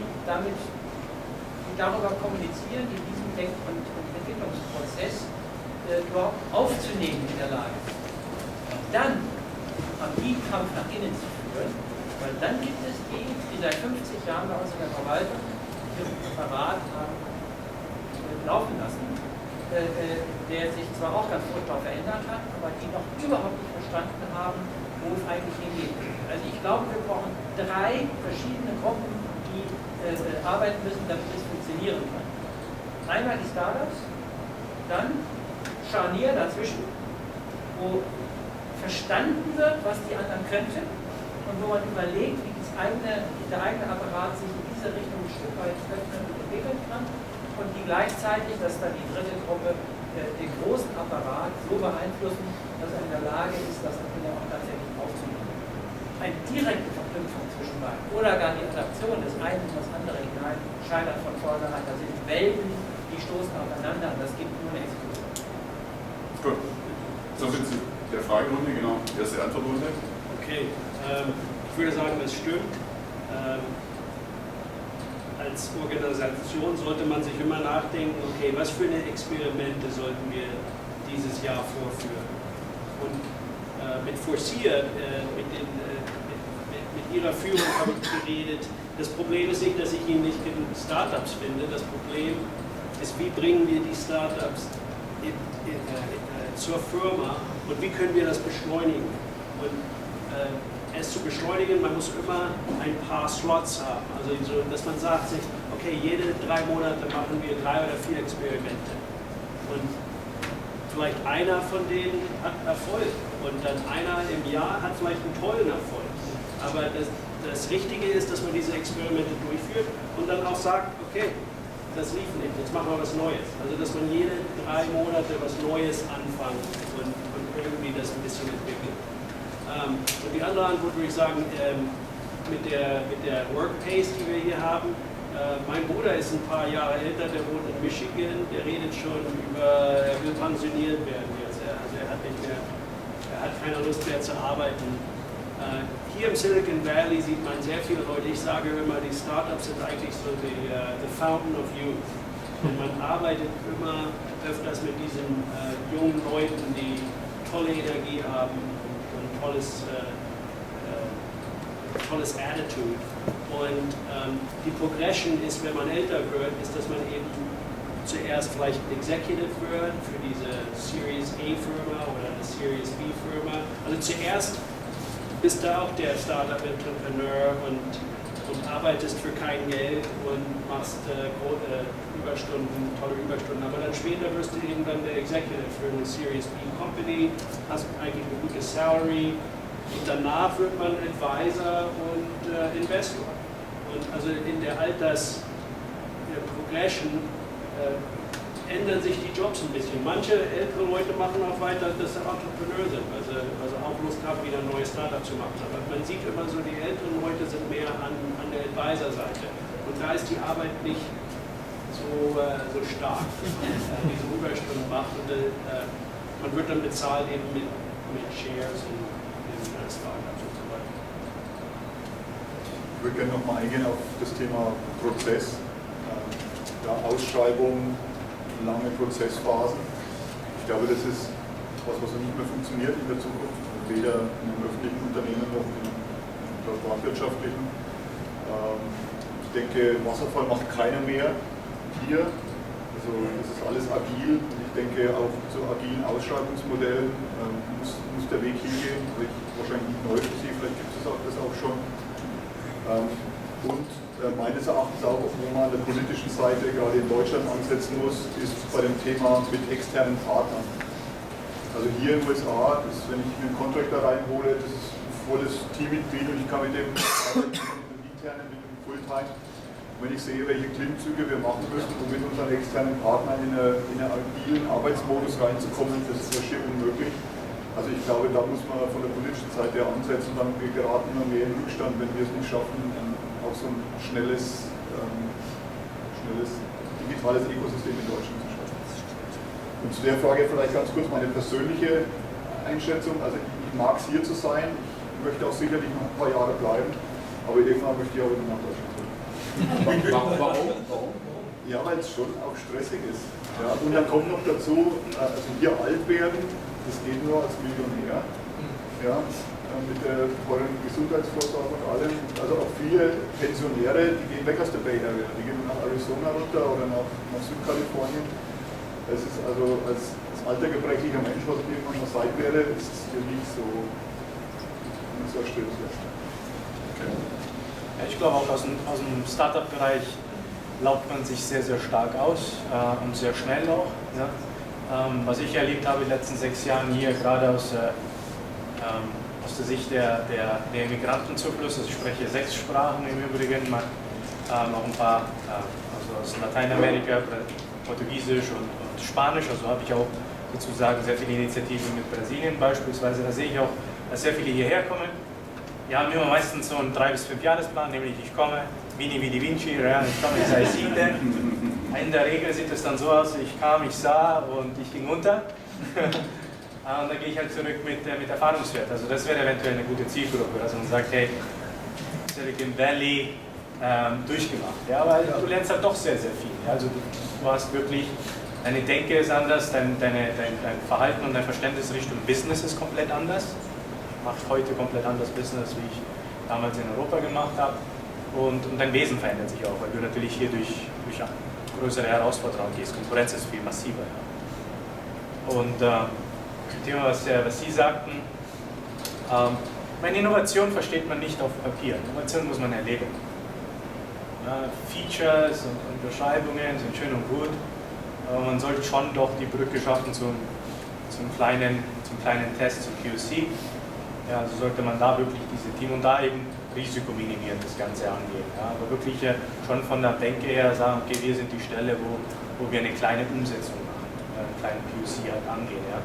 darüber kommunizieren, die diesen Denk- und Entwicklungsprozess überhaupt aufzunehmen in der Lage sind. Und dann am Kampf nach innen zu führen, weil dann gibt es die seit 50 Jahren bei uns in der Verwaltung ihren Apparat haben laufen lassen, der sich zwar auch ganz furchtbar verändert hat, aber die noch überhaupt nicht verstanden haben, wo es eigentlich hingeht. Also ich glaube, wir brauchen 3 verschiedene Gruppen, die arbeiten müssen, damit es funktionieren kann. Einmal die Startups, dann Scharnier dazwischen, wo verstanden wird, was die anderen könnten und wo man überlegt, wie der eigene Apparat sich in diese Richtung ein Stück weit öffnen und entwickeln kann und die gleichzeitig, dass dann die dritte Gruppe den großen Apparat so beeinflussen, dass er in der Lage ist, das am Ende auch tatsächlich aufzunehmen. Eine direkte Verknüpfung zwischen beiden oder gar die Adaption des einen in das andere hinein scheitert von vornherein. Da sind Welten, die stoßen aufeinander und das gibt nur eine Explosion. Gut. So viel zu der Fragerunde, genau. Erste Antwortrunde. Okay, ich würde sagen, das stimmt. Als Organisation sollte man sich immer nachdenken, okay, was für eine Experimente sollten wir dieses Jahr vorführen? Und mit Forcier, mit Ihrer Führung habe ich geredet. Das Problem ist nicht, dass ich Ihnen nicht genug Startups finde. Das Problem ist, wie bringen wir die Startups zur Firma und wie können wir das beschleunigen? Und es zu beschleunigen, man muss immer ein paar Slots haben. Also so, dass man sagt sich, okay, jede 3 Monate machen wir 3 oder 4 Experimente. Und vielleicht einer von denen hat Erfolg und dann einer im Jahr hat vielleicht einen tollen Erfolg. Aber das Richtige ist, dass man diese Experimente durchführt und dann auch sagt, okay, das lief nicht, jetzt machen wir was Neues. Also dass man jede 3 Monate was Neues anfängt und irgendwie das ein bisschen entwickelt. Und die andere Antwort würde ich sagen, mit der Workpace, die wir hier haben, mein Bruder ist ein paar Jahre älter, der wohnt in Michigan, der redet schon über, er will pensioniert werden jetzt. Also er hat keine Lust mehr zu arbeiten. Hier im Silicon Valley sieht man sehr viele Leute, ich sage immer, die Startups sind eigentlich so the fountain of youth. Und man arbeitet immer öfters mit diesen jungen Leuten, die tolle Energie haben und tolles Attitude. Und die Progression ist, wenn man älter wird, ist, dass man eben zuerst vielleicht ein Executive wird für diese Series A Firma oder eine Series B Firma. Also zuerst bist du auch der Startup-Entrepreneur und arbeitest für kein Geld und machst Überstunden, tolle Überstunden. Aber dann später wirst du eben dann der Executive für eine Series B Company, hast eigentlich eine gute Salary und danach wird man Advisor und Investor. Und also in der Progression ändern sich die Jobs ein bisschen. Manche ältere Leute machen auch weiter, dass sie Entrepreneur sind, also auch Lust haben, wieder ein neues Startup zu machen. Aber man sieht immer so, die älteren Leute sind mehr an der Advisor-Seite. Und da ist die Arbeit nicht so stark, diese Überstunden macht. Und man wird dann bezahlt eben mit Shares in Startups und so weiter. Ich würde gerne nochmal eingehen auf das Thema Prozess. Ja, Ausschreibung, lange Prozessphasen. Ich glaube, das ist was nicht mehr funktioniert in der Zukunft, weder in einem öffentlichen Unternehmen noch in der privatwirtschaftlichen. Ich denke, Wasserfall macht keiner mehr hier. Also das ist alles agil und ich denke, auch zu agilen Ausschreibungsmodellen muss der Weg hingehen. Wahrscheinlich nicht neu für Sie, vielleicht gibt es das auch schon. Und meines Erachtens auch, wo man an der politischen Seite gerade in Deutschland ansetzen muss, ist bei dem Thema mit externen Partnern. Also hier in den USA, wenn ich einen Contractor reinhole, das ist ein volles Teammitglied und ich kann mit dem internen, mit dem Fulltime. Und wenn ich sehe, welche Klimmzüge wir machen müssen, um mit unseren externen Partnern in einen agilen Arbeitsmodus reinzukommen, das ist ja schier unmöglich. Also ich glaube, da muss man von der politischen Seite ansetzen, dann wir geraten immer mehr in Rückstand, wenn wir es nicht schaffen, auch so ein schnelles digitales Ökosystem in Deutschland zu schaffen. Und zu der Frage vielleicht ganz kurz meine persönliche Einschätzung. Also ich mag es hier zu sein, ich möchte auch sicherlich noch ein paar Jahre bleiben, aber irgendwann möchte ich auch wieder nach Deutschland zurück. Warum? Ja, weil es schon auch stressig ist. Ja, und dann kommt noch dazu, also hier alt werden, das geht nur als Millionär. Ja, mit der teuren Gesundheitsvorsorge und allem. Also auch viele Pensionäre, die gehen weg aus der Bay Area, die gehen nach Arizona runter oder nach Südkalifornien. Es ist also als altergebrechlicher Mensch, was ich irgendwann mal sein werde, ist es hier nicht so erstrebenswert. Okay. Ja, ich glaube auch aus dem Startup-Bereich laubt man sich sehr, sehr stark aus und sehr schnell auch. Ja. Was ich erlebt habe in den letzten 6 Jahren hier, gerade aus der Sicht der Immigrantenzyklus, also ich spreche 6 Sprachen im Übrigen, auch ein paar also aus Lateinamerika, Portugiesisch und Spanisch, also habe ich auch sozusagen sehr viele Initiativen mit Brasilien beispielsweise, da sehe ich auch, dass sehr viele hierher kommen. Wir haben immer meistens so einen 3- bis 5-Jahresplan, nämlich ich komme, Vini Vidi Vinci, ja, ich komme, ich sei Siete. In der Regel sieht es dann so aus, ich kam, ich sah und ich ging unter. Und dann gehe ich halt zurück mit Erfahrungswert. Also das wäre eventuell eine gute Zielgruppe, dass man sagt, hey, Silicon Valley durchgemacht. Ja, weil du lernst halt doch sehr, sehr viel. Ja, also du hast wirklich, deine Denke ist anders, dein Verhalten und dein Verständnis Richtung Business ist komplett anders. Macht heute komplett anders Business, wie ich damals in Europa gemacht habe. Und dein Wesen verändert sich auch, weil du natürlich hier durch größere Herausforderungen gehst. Konkurrenz ist viel massiver. Ja. Und zum Thema, was Sie sagten, meine Innovation versteht man nicht auf Papier. Innovation muss man erleben. Ja, Features und Beschreibungen sind schön und gut, aber man sollte schon doch die Brücke schaffen zum kleinen Test, zum POC. Ja, also sollte man da wirklich diese Team und da eben Risiko minimieren, das Ganze angehen. Ja, aber wirklich schon von der Denke her sagen, okay, wir sind die Stelle, wo wir eine kleine Umsetzung machen, einen kleinen POC halt angehen. Ja.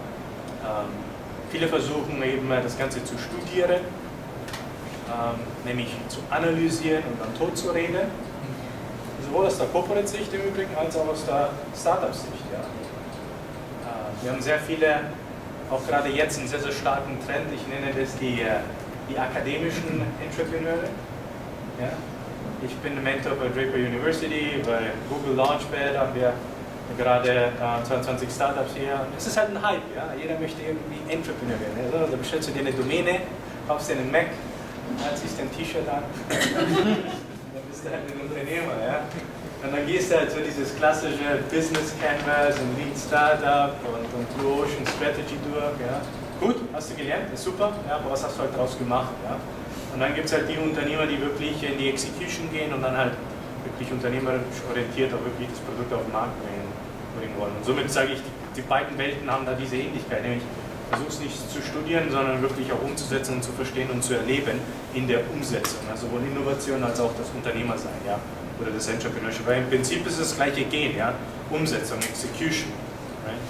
Viele versuchen eben das Ganze zu studieren, nämlich zu analysieren und dann tot zu reden. Sowohl aus der Corporate-Sicht im Übrigen als auch aus der Startup-Sicht. Ja. Wir haben sehr viele, auch gerade jetzt einen sehr, sehr starken Trend, ich nenne das die akademischen Entrepreneure. Ja. Ich bin Mentor bei Draper University, bei Google Launchpad haben wir gerade 22 Startups hier. Es ist halt ein Hype, ja. Jeder möchte irgendwie Entrepreneur werden. Also, da bestellst du dir eine Domäne, kaufst dir einen Mac, ziehst dir ein T-Shirt an, dann bist du halt ein Unternehmer. Ja. Und dann gehst du halt so dieses klassische Business Canvas und Lean Startup und Blue Ocean Strategy durch. Ja. Gut, hast du gelernt, ist super, ja, aber was hast du halt daraus gemacht? Ja. Und dann gibt es halt die Unternehmer, die wirklich in die Execution gehen und dann halt wirklich unternehmerisch orientiert auch wirklich das Produkt auf den Markt bringen wollen. Und somit sage ich, die beiden Welten haben da diese Ähnlichkeit, nämlich versuch's nicht zu studieren, sondern wirklich auch umzusetzen und zu verstehen und zu erleben in der Umsetzung. Also sowohl Innovation als auch das Unternehmersein, ja, oder das Entrepreneurship. Weil im Prinzip ist es das gleiche Gehen, ja, Umsetzung, Execution. Right?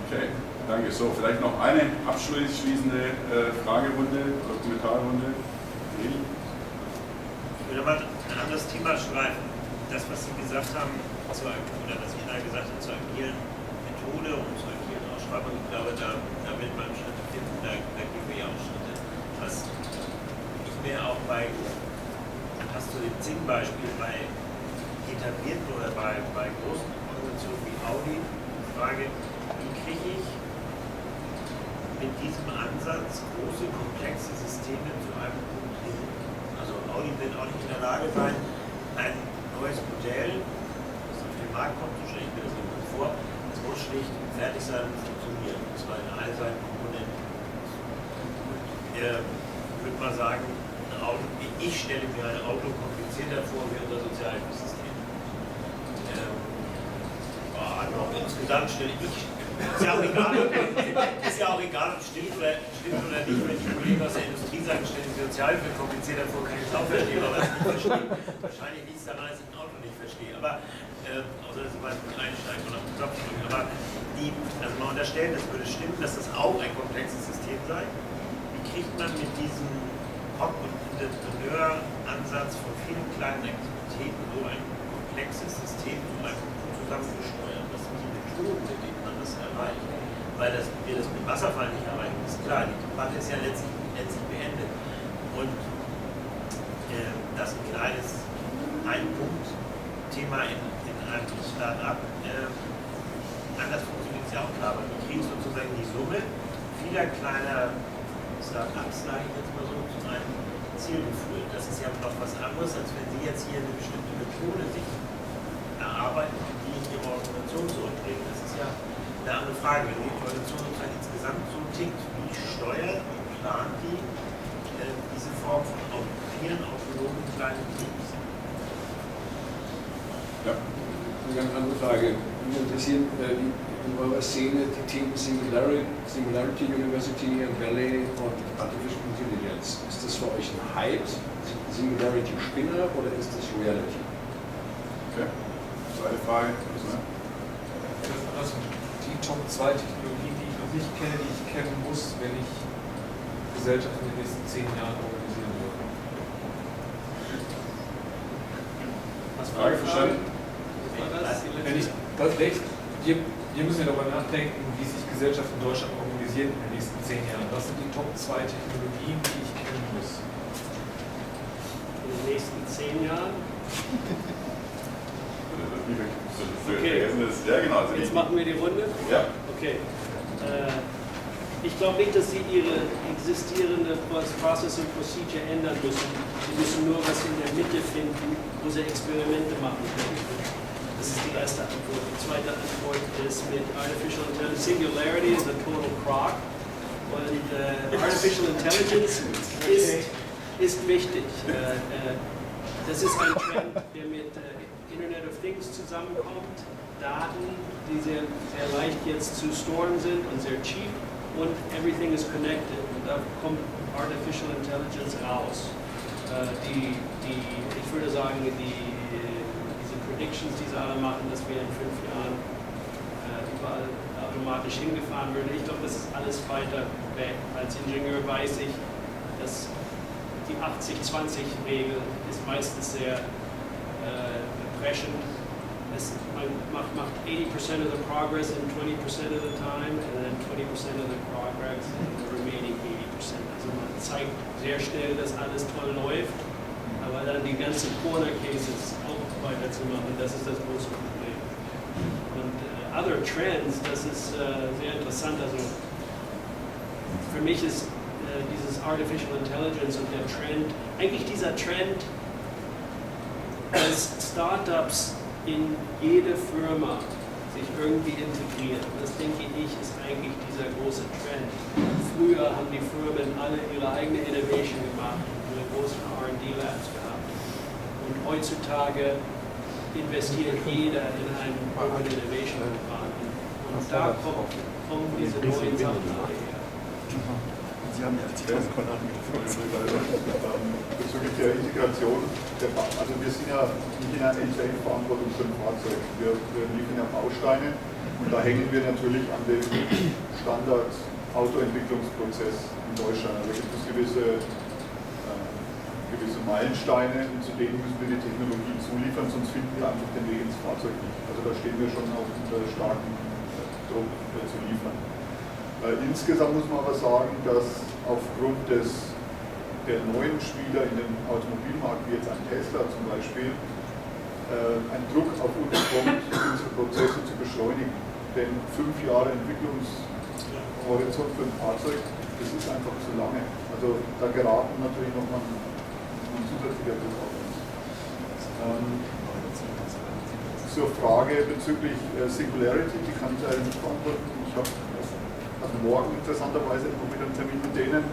Okay, danke. So, vielleicht noch eine abschließende Fragerunde oder Kommentarrunde. Ich würde mal ein anderes Thema streifen. Das, was Sie gesagt haben, oder was Ihnen gesagt hat, zur agilen Methode und zur agilen Ausschreibung, ich glaube, da wird man Schritte finden, da gehen wir ja auch Schritte. Was ich mir auch hast du den Zing-Beispiel bei etablierten oder bei großen Organisationen wie Audi, die Frage, wie kriege ich mit diesem Ansatz große, komplexe Systeme zu einem Punkt hin? Also Audi wird auch nicht in der Lage sein, ein neues Modell, das auf den Markt kommt, so stelle ich mir das immer vor, es muss schlicht fertig sein und funktionieren. Und zwar in all seinen Komponenten. Würde mal sagen, ich stelle mir ein Auto komplizierter vor wie unser Sozialhilfesystem. Insgesamt stelle ich, ist ja auch egal, ob es stimmt oder nicht, wenn die Kollegen aus der Industrie sagen, stellen die Sozialhilfe komplizierter vor, kann ich es auch verstehen, aber es nicht verstehen. Wahrscheinlich liegt es daran, dass ich ein Auto nicht verstehe. Aber, außer dass ich weiß, mit einsteigen oder auf den Knopf drücken. Aber also mal unterstellen, das würde stimmen, dass das auch ein komplexes System sei. Wie kriegt man mit diesem Hop- und Entrepreneur-Ansatz von vielen kleinen Aktivitäten so ein komplexes System zu einem Punkt zusammengesteuert? Was sind die Methoden, mit denen man das erreicht? Weil wir das mit Wasserfall nicht erreichen, ist klar. Die Debatte ist ja letztlich beendet. Und das ein kleines Ein-Punkt-Thema in einem Start-up anders funktioniert es ja auch klar. Aber du kriegst sozusagen die Summe vieler kleiner Start-ups, sage ich jetzt mal so, zu einem Ziel geführt. Das ist ja noch was anderes, als wenn Sie jetzt hier eine bestimmte Methode sich erarbeiten und die in Ihre Organisation zurückbringen. Das ist ja eine andere Frage. Wenn die Organisation sozusagen insgesamt so tickt, wie steuert und plant die diese Form von vielen autonomen kleinen Teams? Ja, eine ganz andere Frage. Mich interessieren in eurer Szene die Themen Singularity University and Valley und Artificial Intelligence. Ist das für euch ein Hype, Singularity Spinner oder ist das Reality? Okay, zweite Frage. Also die Top 2 Technologien, die ich noch nicht kenne, die ich kennen muss, wenn ich Gesellschaft in den nächsten 10 Jahren organisieren will. Frage verstanden? Wir müssen ja darüber nachdenken, wie sich Gesellschaft in Deutschland organisiert in den nächsten 10 Jahren. Was sind die Top 2 Technologien, die ich kennen muss? In den nächsten 10 Jahren? Okay. Ja, genau. Also Jetzt machen wir die Runde? Ja. Okay. Ich glaube nicht, dass Sie Ihre existierende Process und Procedure ändern müssen. Sie müssen nur was in der Mitte finden, wo Sie Experimente machen können. Das ist die erste Antwort. Die zweite Antwort ist mit Artificial Intelligence. Singularity is a total crock. Und Artificial Intelligence ist wichtig. Das ist ein Trend, der mit Internet of Things zusammenkommt. Daten, die sehr, sehr leicht jetzt zu storen sind und sehr cheap. Und everything is connected. Und da kommt Artificial Intelligence raus. Ich würde sagen, diese Predictions, die sie alle machen, dass wir in 5 Jahren überall automatisch hingefahren würden, ich glaube, das ist alles weiter weg. Als Ingenieur weiß ich, dass die 80-20-Regel ist meistens sehr prescient. Man macht 80% of the progress in 20% of the time and then 20% of the progress in the remaining 80%. Also man zeigt sehr schnell, dass alles toll läuft, aber dann die ganzen Corner Cases auch weiterzumachen, das ist das große Problem. Und other trends, das ist sehr interessant. Also für mich ist dieses Artificial Intelligence und der Trend, eigentlich dieser Trend dass Startups in jede Firma sich irgendwie integrieren. Das denke ich, ist eigentlich dieser große Trend. Früher haben die Firmen alle ihre eigene Innovation gemacht und ihre großen R&D-Labs gehabt. Und heutzutage investiert jeder in einen Open Innovation Department. Und da kommen diese neuen Sachen alle her. Sie haben ja bezüglich der Integration, also wir sind ja nicht in einer End-to-End-Verantwortung für ein Fahrzeug. Wir liefern ja Bausteine und da hängen wir natürlich an dem Standard-Autoentwicklungsprozess in Deutschland. Also gibt es gewisse Meilensteine und zu denen müssen wir die Technologie zuliefern, sonst finden wir einfach den Weg ins Fahrzeug nicht. Also da stehen wir schon auch unter starkem Druck zu liefern. Insgesamt muss man aber sagen, dass aufgrund der neuen Spieler in dem Automobilmarkt, wie jetzt ein Tesla zum Beispiel, ein Druck auf uns kommt, unsere Prozesse zu beschleunigen. Denn 5 Jahre Entwicklungshorizont für ein Fahrzeug, das ist einfach zu lange. Also da geraten natürlich nochmal ein zusätzlicher Druck auf uns. Zur Frage bezüglich Singularity, die kann ich leider nicht beantworten. Ich habe also morgen interessanterweise noch wieder einen Termin mit denen.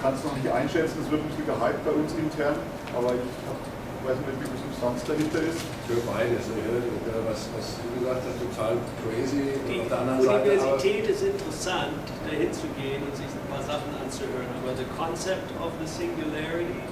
Kann es noch nicht einschätzen, es wird ein bisschen gehypt bei uns intern, aber ich weiß nicht, wie viel Substanz dahinter ist. Für beides, was du gesagt hast, total crazy. Die auf der anderen Seite Universität ist interessant, dahin zu gehen und sich ein paar Sachen anzuhören, aber the concept of the singularity,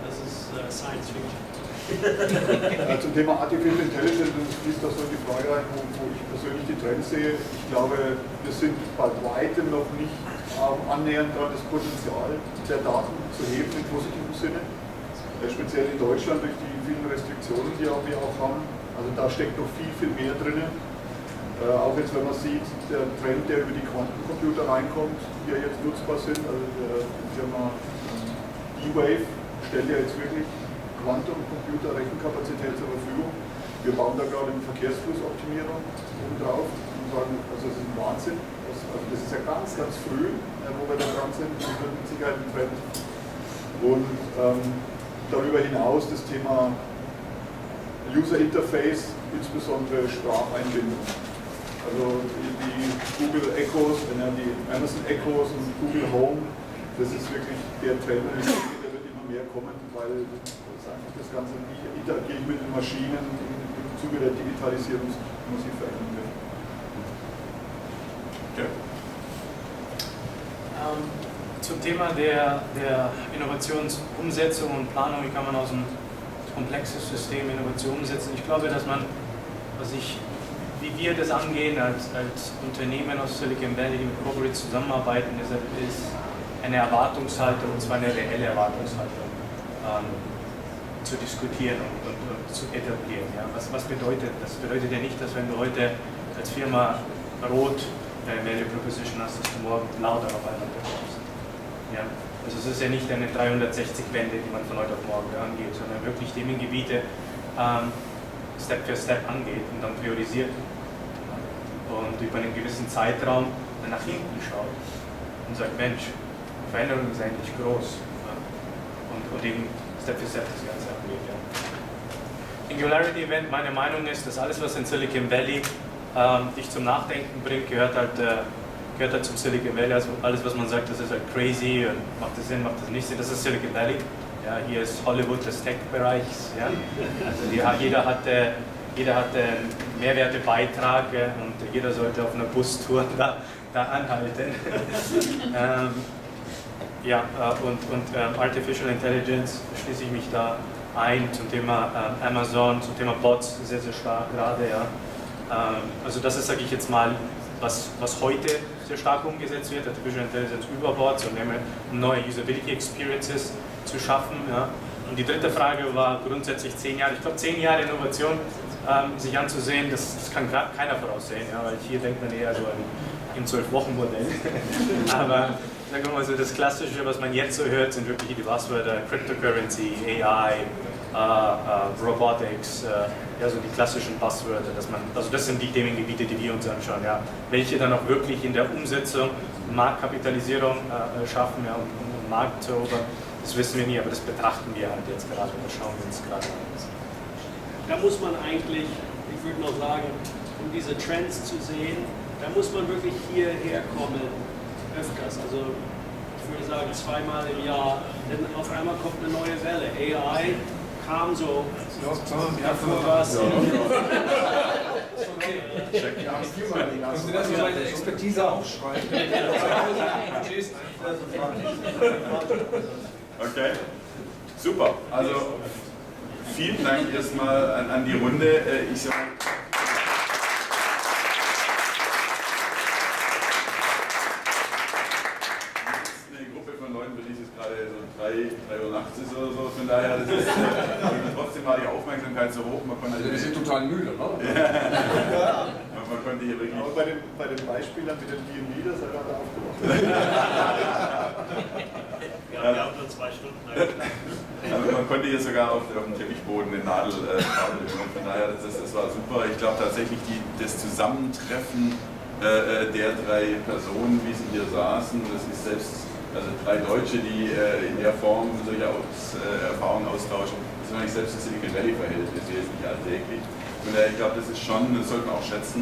das ist Science Fiction. Zum Thema Artificial Intelligence fließt da so die Frage rein, wo ich persönlich die Trends sehe. Ich glaube, wir sind bei weitem noch nicht annähernd daran, das Potenzial der Daten zu heben im positiven Sinne. Speziell in Deutschland durch die vielen Restriktionen, die wir auch haben. Also da steckt noch viel, viel mehr drin. Auch jetzt, wenn man sieht, der Trend, der über die Quantencomputer reinkommt, die ja jetzt nutzbar sind. Also die Firma E-Wave stellt ja jetzt wirklich Quantum-Computer-Rechenkapazität zur Verfügung. Wir bauen da gerade eine Verkehrsflussoptimierung obendrauf und sagen, also das ist ein Wahnsinn. Also das ist ja ganz, ganz früh, wo wir da dran sind. Das wird mit Sicherheit ein Trend. Und darüber hinaus das Thema User Interface, insbesondere Spracheinbindung. Also die Google Echos, die Amazon Echos und Google Home, das ist wirklich der Trend, der wird immer mehr kommen, weil einfach das Ganze, wie interagiere ich mit den Maschinen im Zuge der Digitalisierung massiv verändern wird. Ja. Zum Thema der Innovationsumsetzung und Planung, wie kann man aus einem komplexes System Innovation umsetzen? Ich glaube, dass man, wie wir das angehen als Unternehmen aus Silicon Valley, die mit Corporate zusammenarbeiten, ist eine Erwartungshaltung, und zwar eine reelle Erwartungshaltung, zu diskutieren und zu etablieren. Ja. Was bedeutet das? Das bedeutet ja nicht, dass wenn du heute als Firma rot eine Value Proposition hast, dass du morgen blau darauf einmal bekommst. Ja. Also es ist ja nicht eine 360-Wende, die man von heute auf morgen angeht, sondern wirklich Themengebiete Step für Step angeht und dann priorisiert und über einen gewissen Zeitraum dann nach hinten schaut und sagt, Mensch, die Veränderung ist eigentlich groß. Ja. Und eben Step für Step das Ganze angeht. Ja. Singularity Event, meine Meinung ist, dass alles, was in Silicon Valley dich zum Nachdenken bringt, gehört halt zum Silicon Valley. Also alles, was man sagt, das ist halt crazy und macht das Sinn, macht das nicht Sinn, das ist Silicon Valley. Ja, hier ist Hollywood des Tech-Bereichs. Ja. Also jeder hat einen Mehrwertebeitrag und jeder sollte auf einer Bustour da anhalten. Artificial Intelligence schließe ich mich da ein zum Thema Amazon, zum Thema Bots sehr, sehr stark gerade. Ja. Also das ist, sage ich jetzt mal, was heute sehr stark umgesetzt wird, Artificial Intelligence über Bots, um neue Usability Experiences zu schaffen. Ja. Und die dritte Frage war grundsätzlich 10 Jahre. Ich glaube, 10 Jahre Innovation sich anzusehen, das kann keiner voraussehen, ja, weil hier denkt man eher so im 12-Wochen-Modell. Aber sagen wir mal so, das Klassische, was man jetzt so hört, sind wirklich die Buzzwörter Cryptocurrency, AI, Robotics, ja, so die klassischen Buzzwörter. Also das sind die Themengebiete, die wir uns anschauen, ja, welche dann auch wirklich in der Umsetzung Marktkapitalisierung schaffen, ja, um den Markt zu erobern, das wissen wir nie, aber das betrachten wir halt jetzt gerade und das schauen wir uns gerade an. Da muss man eigentlich, ich würde noch sagen, um diese Trends zu sehen, da muss man wirklich hierher kommen, öfters. Also ich würde sagen 2-mal im Jahr, denn auf einmal kommt eine neue Welle. AI kam so, davor war es. Kannst du das in meine Expertise aufschreiben? Okay, super. Also vielen Dank erstmal an die Runde. Ich sag mal, eine Gruppe von Leuten, für die es jetzt gerade so 3 Uhr nachts ist oder so. Von daher, das ist trotzdem war die Aufmerksamkeit so hoch. Man konnte, Also wir sind total müde, ne? man konnte hier wirklich. Aber bei den Beispielern mit den DMV, das hat er aufgemacht. Wir haben nur 2 Stunden. Aber man konnte hier sogar auf dem Teppichboden den Nadel hören. Von daher, das war super. Ich glaube tatsächlich, das Zusammentreffen der 3 Personen, wie sie hier saßen, das ist selbst, also 3 Deutsche, die in der Form durchaus Erfahrungen austauschen, das ist noch nicht selbst das Silicon Valley-Verhältnis, hier ist nicht alltäglich. Und ich glaube, das ist schon, das sollte man auch schätzen,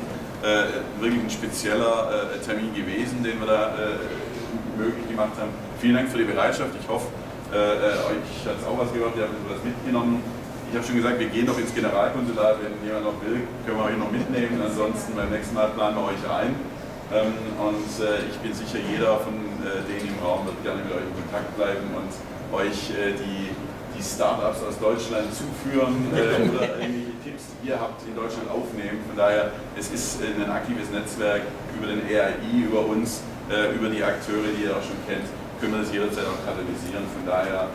wirklich ein spezieller Termin gewesen, den wir da möglich gemacht haben. Vielen Dank für die Bereitschaft. Ich hoffe, euch hat es auch was gebracht, ihr habt was mitgenommen. Ich habe schon gesagt, wir gehen noch ins Generalkonsulat, wenn jemand noch will, können wir euch noch mitnehmen. Ansonsten beim nächsten Mal planen wir euch ein. Ich bin sicher, jeder von denen im Raum wird gerne mit euch in Kontakt bleiben und euch die Startups aus Deutschland zuführen oder irgendwelche Tipps, die ihr habt, in Deutschland aufnehmen. Von daher, es ist ein aktives Netzwerk über den RAI, über uns, über die Akteure, die ihr auch schon kennt, können wir das jederzeit auch katalysieren. Von daher,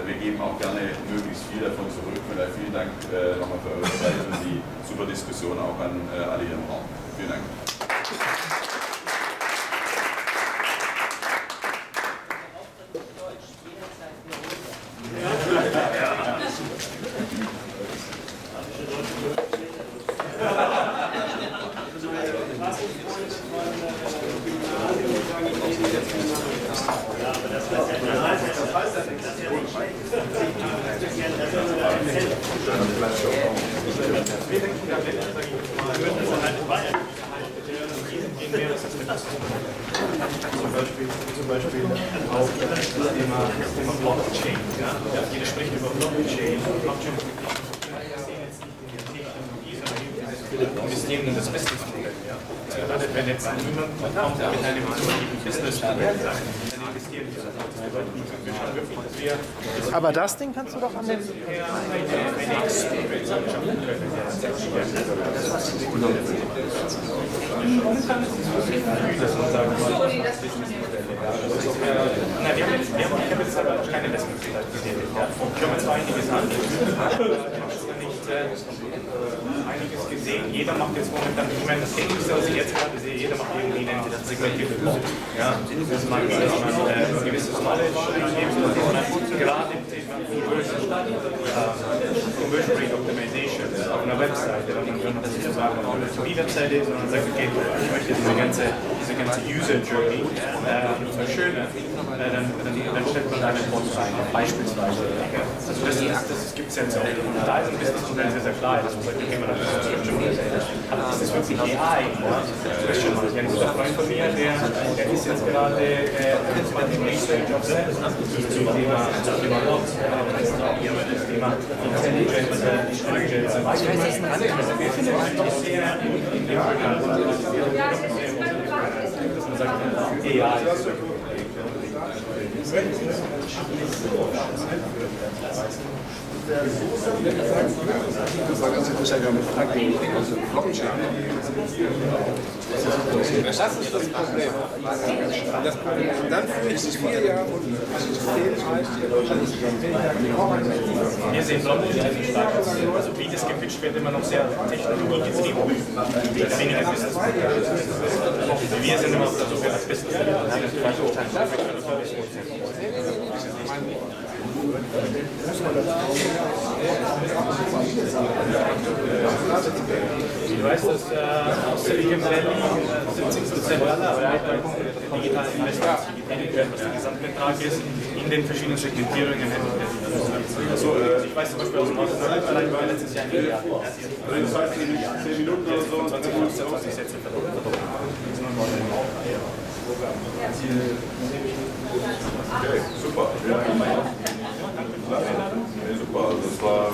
wir geben auch gerne möglichst viel davon zurück. Von daher vielen Dank nochmal für eure Zeit und die super Diskussion auch an alle hier im Raum. Vielen Dank. Zum Beispiel auch das Thema Blockchain. Ja? Jeder spricht über Blockchain. Blockchain ist jetzt nicht in der Technologie, sondern investieren in das Businessmodell. Ja? Gerade wenn jetzt niemand kommt mit einem innovativen Businessmodell, dann investieren wir. Aber das Ding kannst du doch an den... Ich habe jetzt aber keine Investmentmodelle gesehen. Ich habe zwar einiges an, einiges gesehen. Jeder macht jetzt momentan, ich meine, das Gängigste, was ich jetzt gerade sehe, jeder macht irgendwie eine segmentierte Lösung. Ja, dass man ein gewisses Knowledge gibt, gerade im Thema Conversion Rate Optimization auf einer Webseite, wenn man dann sozusagen auf einer B-Webseite ist und man sagt, okay, ich möchte diese ganze User Journey verschönern, dann stellt man da einen Bot rein, beispielsweise. Also das gibt es jetzt auch. Und da ist ein Businessmodell sehr, sehr klar, dass man sagt, okay, man hat das Subscription-Modell. Aber das ist wirklich AI. Ein guter Freund von mir, der ist jetzt gerade im Research of Sales zum Thema Bots, das Thema Intelligence, dass man sagt, AI. Das war ganz interessant, wir haben gefragt, also Blockchain. Das ist das Problem. Dann fühle ich es 4 Jahre und wir sehen Blockchain stark. Also wie das gepitcht wird, immer noch sehr technologiegetrieben. Weniger Business. Wir sind immer so als Business. Ich weiß, dass aus Silicon Valley 70% der digitalen Investments getätigt werden, was der Gesamtbetrag ist, in den verschiedenen Segmentierungen. Also, ich weiß zum Beispiel aus dem Ausland, allein war letztes Jahr ein Milliarden. Das heißt, in 10 Minuten oder so. 20 Sätze verdoppelt. Okay, super. Ja, super. Also das war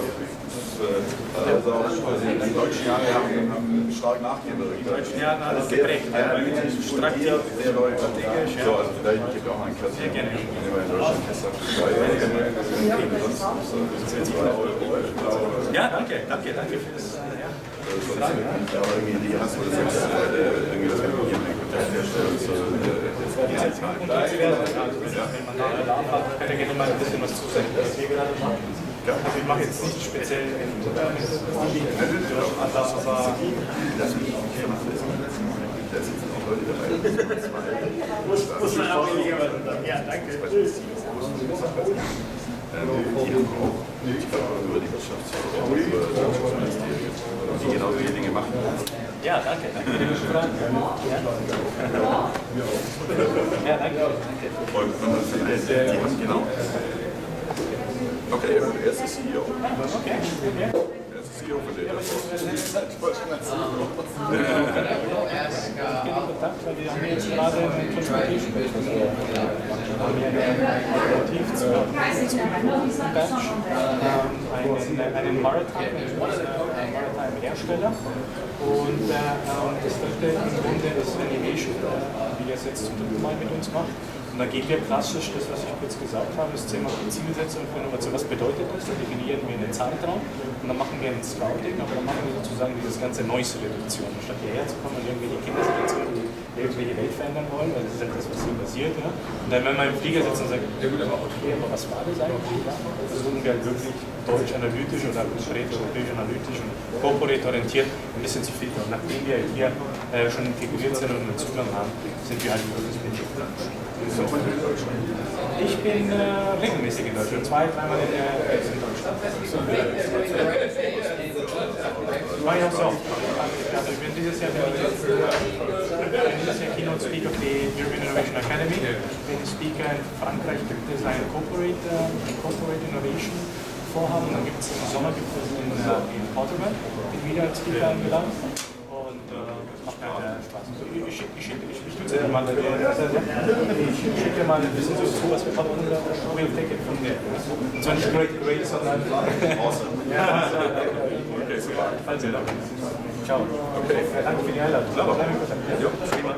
die deutschen Jahre haben stark nachgegeben. Die deutschen Jahre haben geprägt. Strukturiert, sehr strategisch. So, also vielleicht gibt es auch einen Klasse. Sehr gerne. In Deutschland Ja, danke für das. Irgendwie hast du das jetzt irgendwie das herstellen. Wenn man da Alarm hat, kann er gerne mal ein bisschen was zusagen. Also ich mache jetzt nicht speziell Muss man auch weniger was sagen. Ja, danke. Die haben auch über die Wirtschaftsförderung, die genau solche Dinge machen. Ja, danke. Ja, danke. Die haben genau. Okay, er ist der CEO. Okay. Er ist der CEO von denen. Kontakt, weil wir haben jetzt gerade einen Transportation einen Maritime-Hersteller und das dritte im Grunde ist deligation, wie er es jetzt zum dritten Mal mit uns macht. Und da geht ja klassisch das, was ich kurz gesagt habe, das Thema Zielsetzung für Innovation. Was bedeutet das? Da definieren wir einen Zeitraum und dann machen wir ein Scouting, aber dann machen wir sozusagen dieses ganze Noise-Reduktion. Statt hierher zu kommen und irgendwelche Kindersituationen, die irgendwelche Welt verändern wollen, weil das ist halt das, was hier passiert. Ja? Und dann, wenn man im Flieger sitzt und sagt, ja gut, aber was war das eigentlich? Ja? Versuchen wir halt wirklich deutsch-analytisch oder europäisch-analytisch und corporate-orientiert ein bisschen zu filtern. Und nachdem wir hier schon integriert sind und einen Zugang haben, sind wir halt über das Budget. Ich bin regelmäßig in Deutschland, 2-3 Mal in Deutschland. War ich auch so. Also ich bin dieses Jahr Keynote Speaker of the European Innovation Academy. Ich bin Speaker in Frankreich, gibt es ein Corporate Innovation Vorhaben. Dann gibt es im Sommer in Portugal, bin wieder als Speaker eingeladen. Und das macht mir Spaß. Ich schicke mal ein bisschen so zu, was wir haben und we'll take it from there. Und zwar nicht great, sondern awesome. Okay, super. Also, ciao. Okay. Danke für die Einladung. Ja, prima.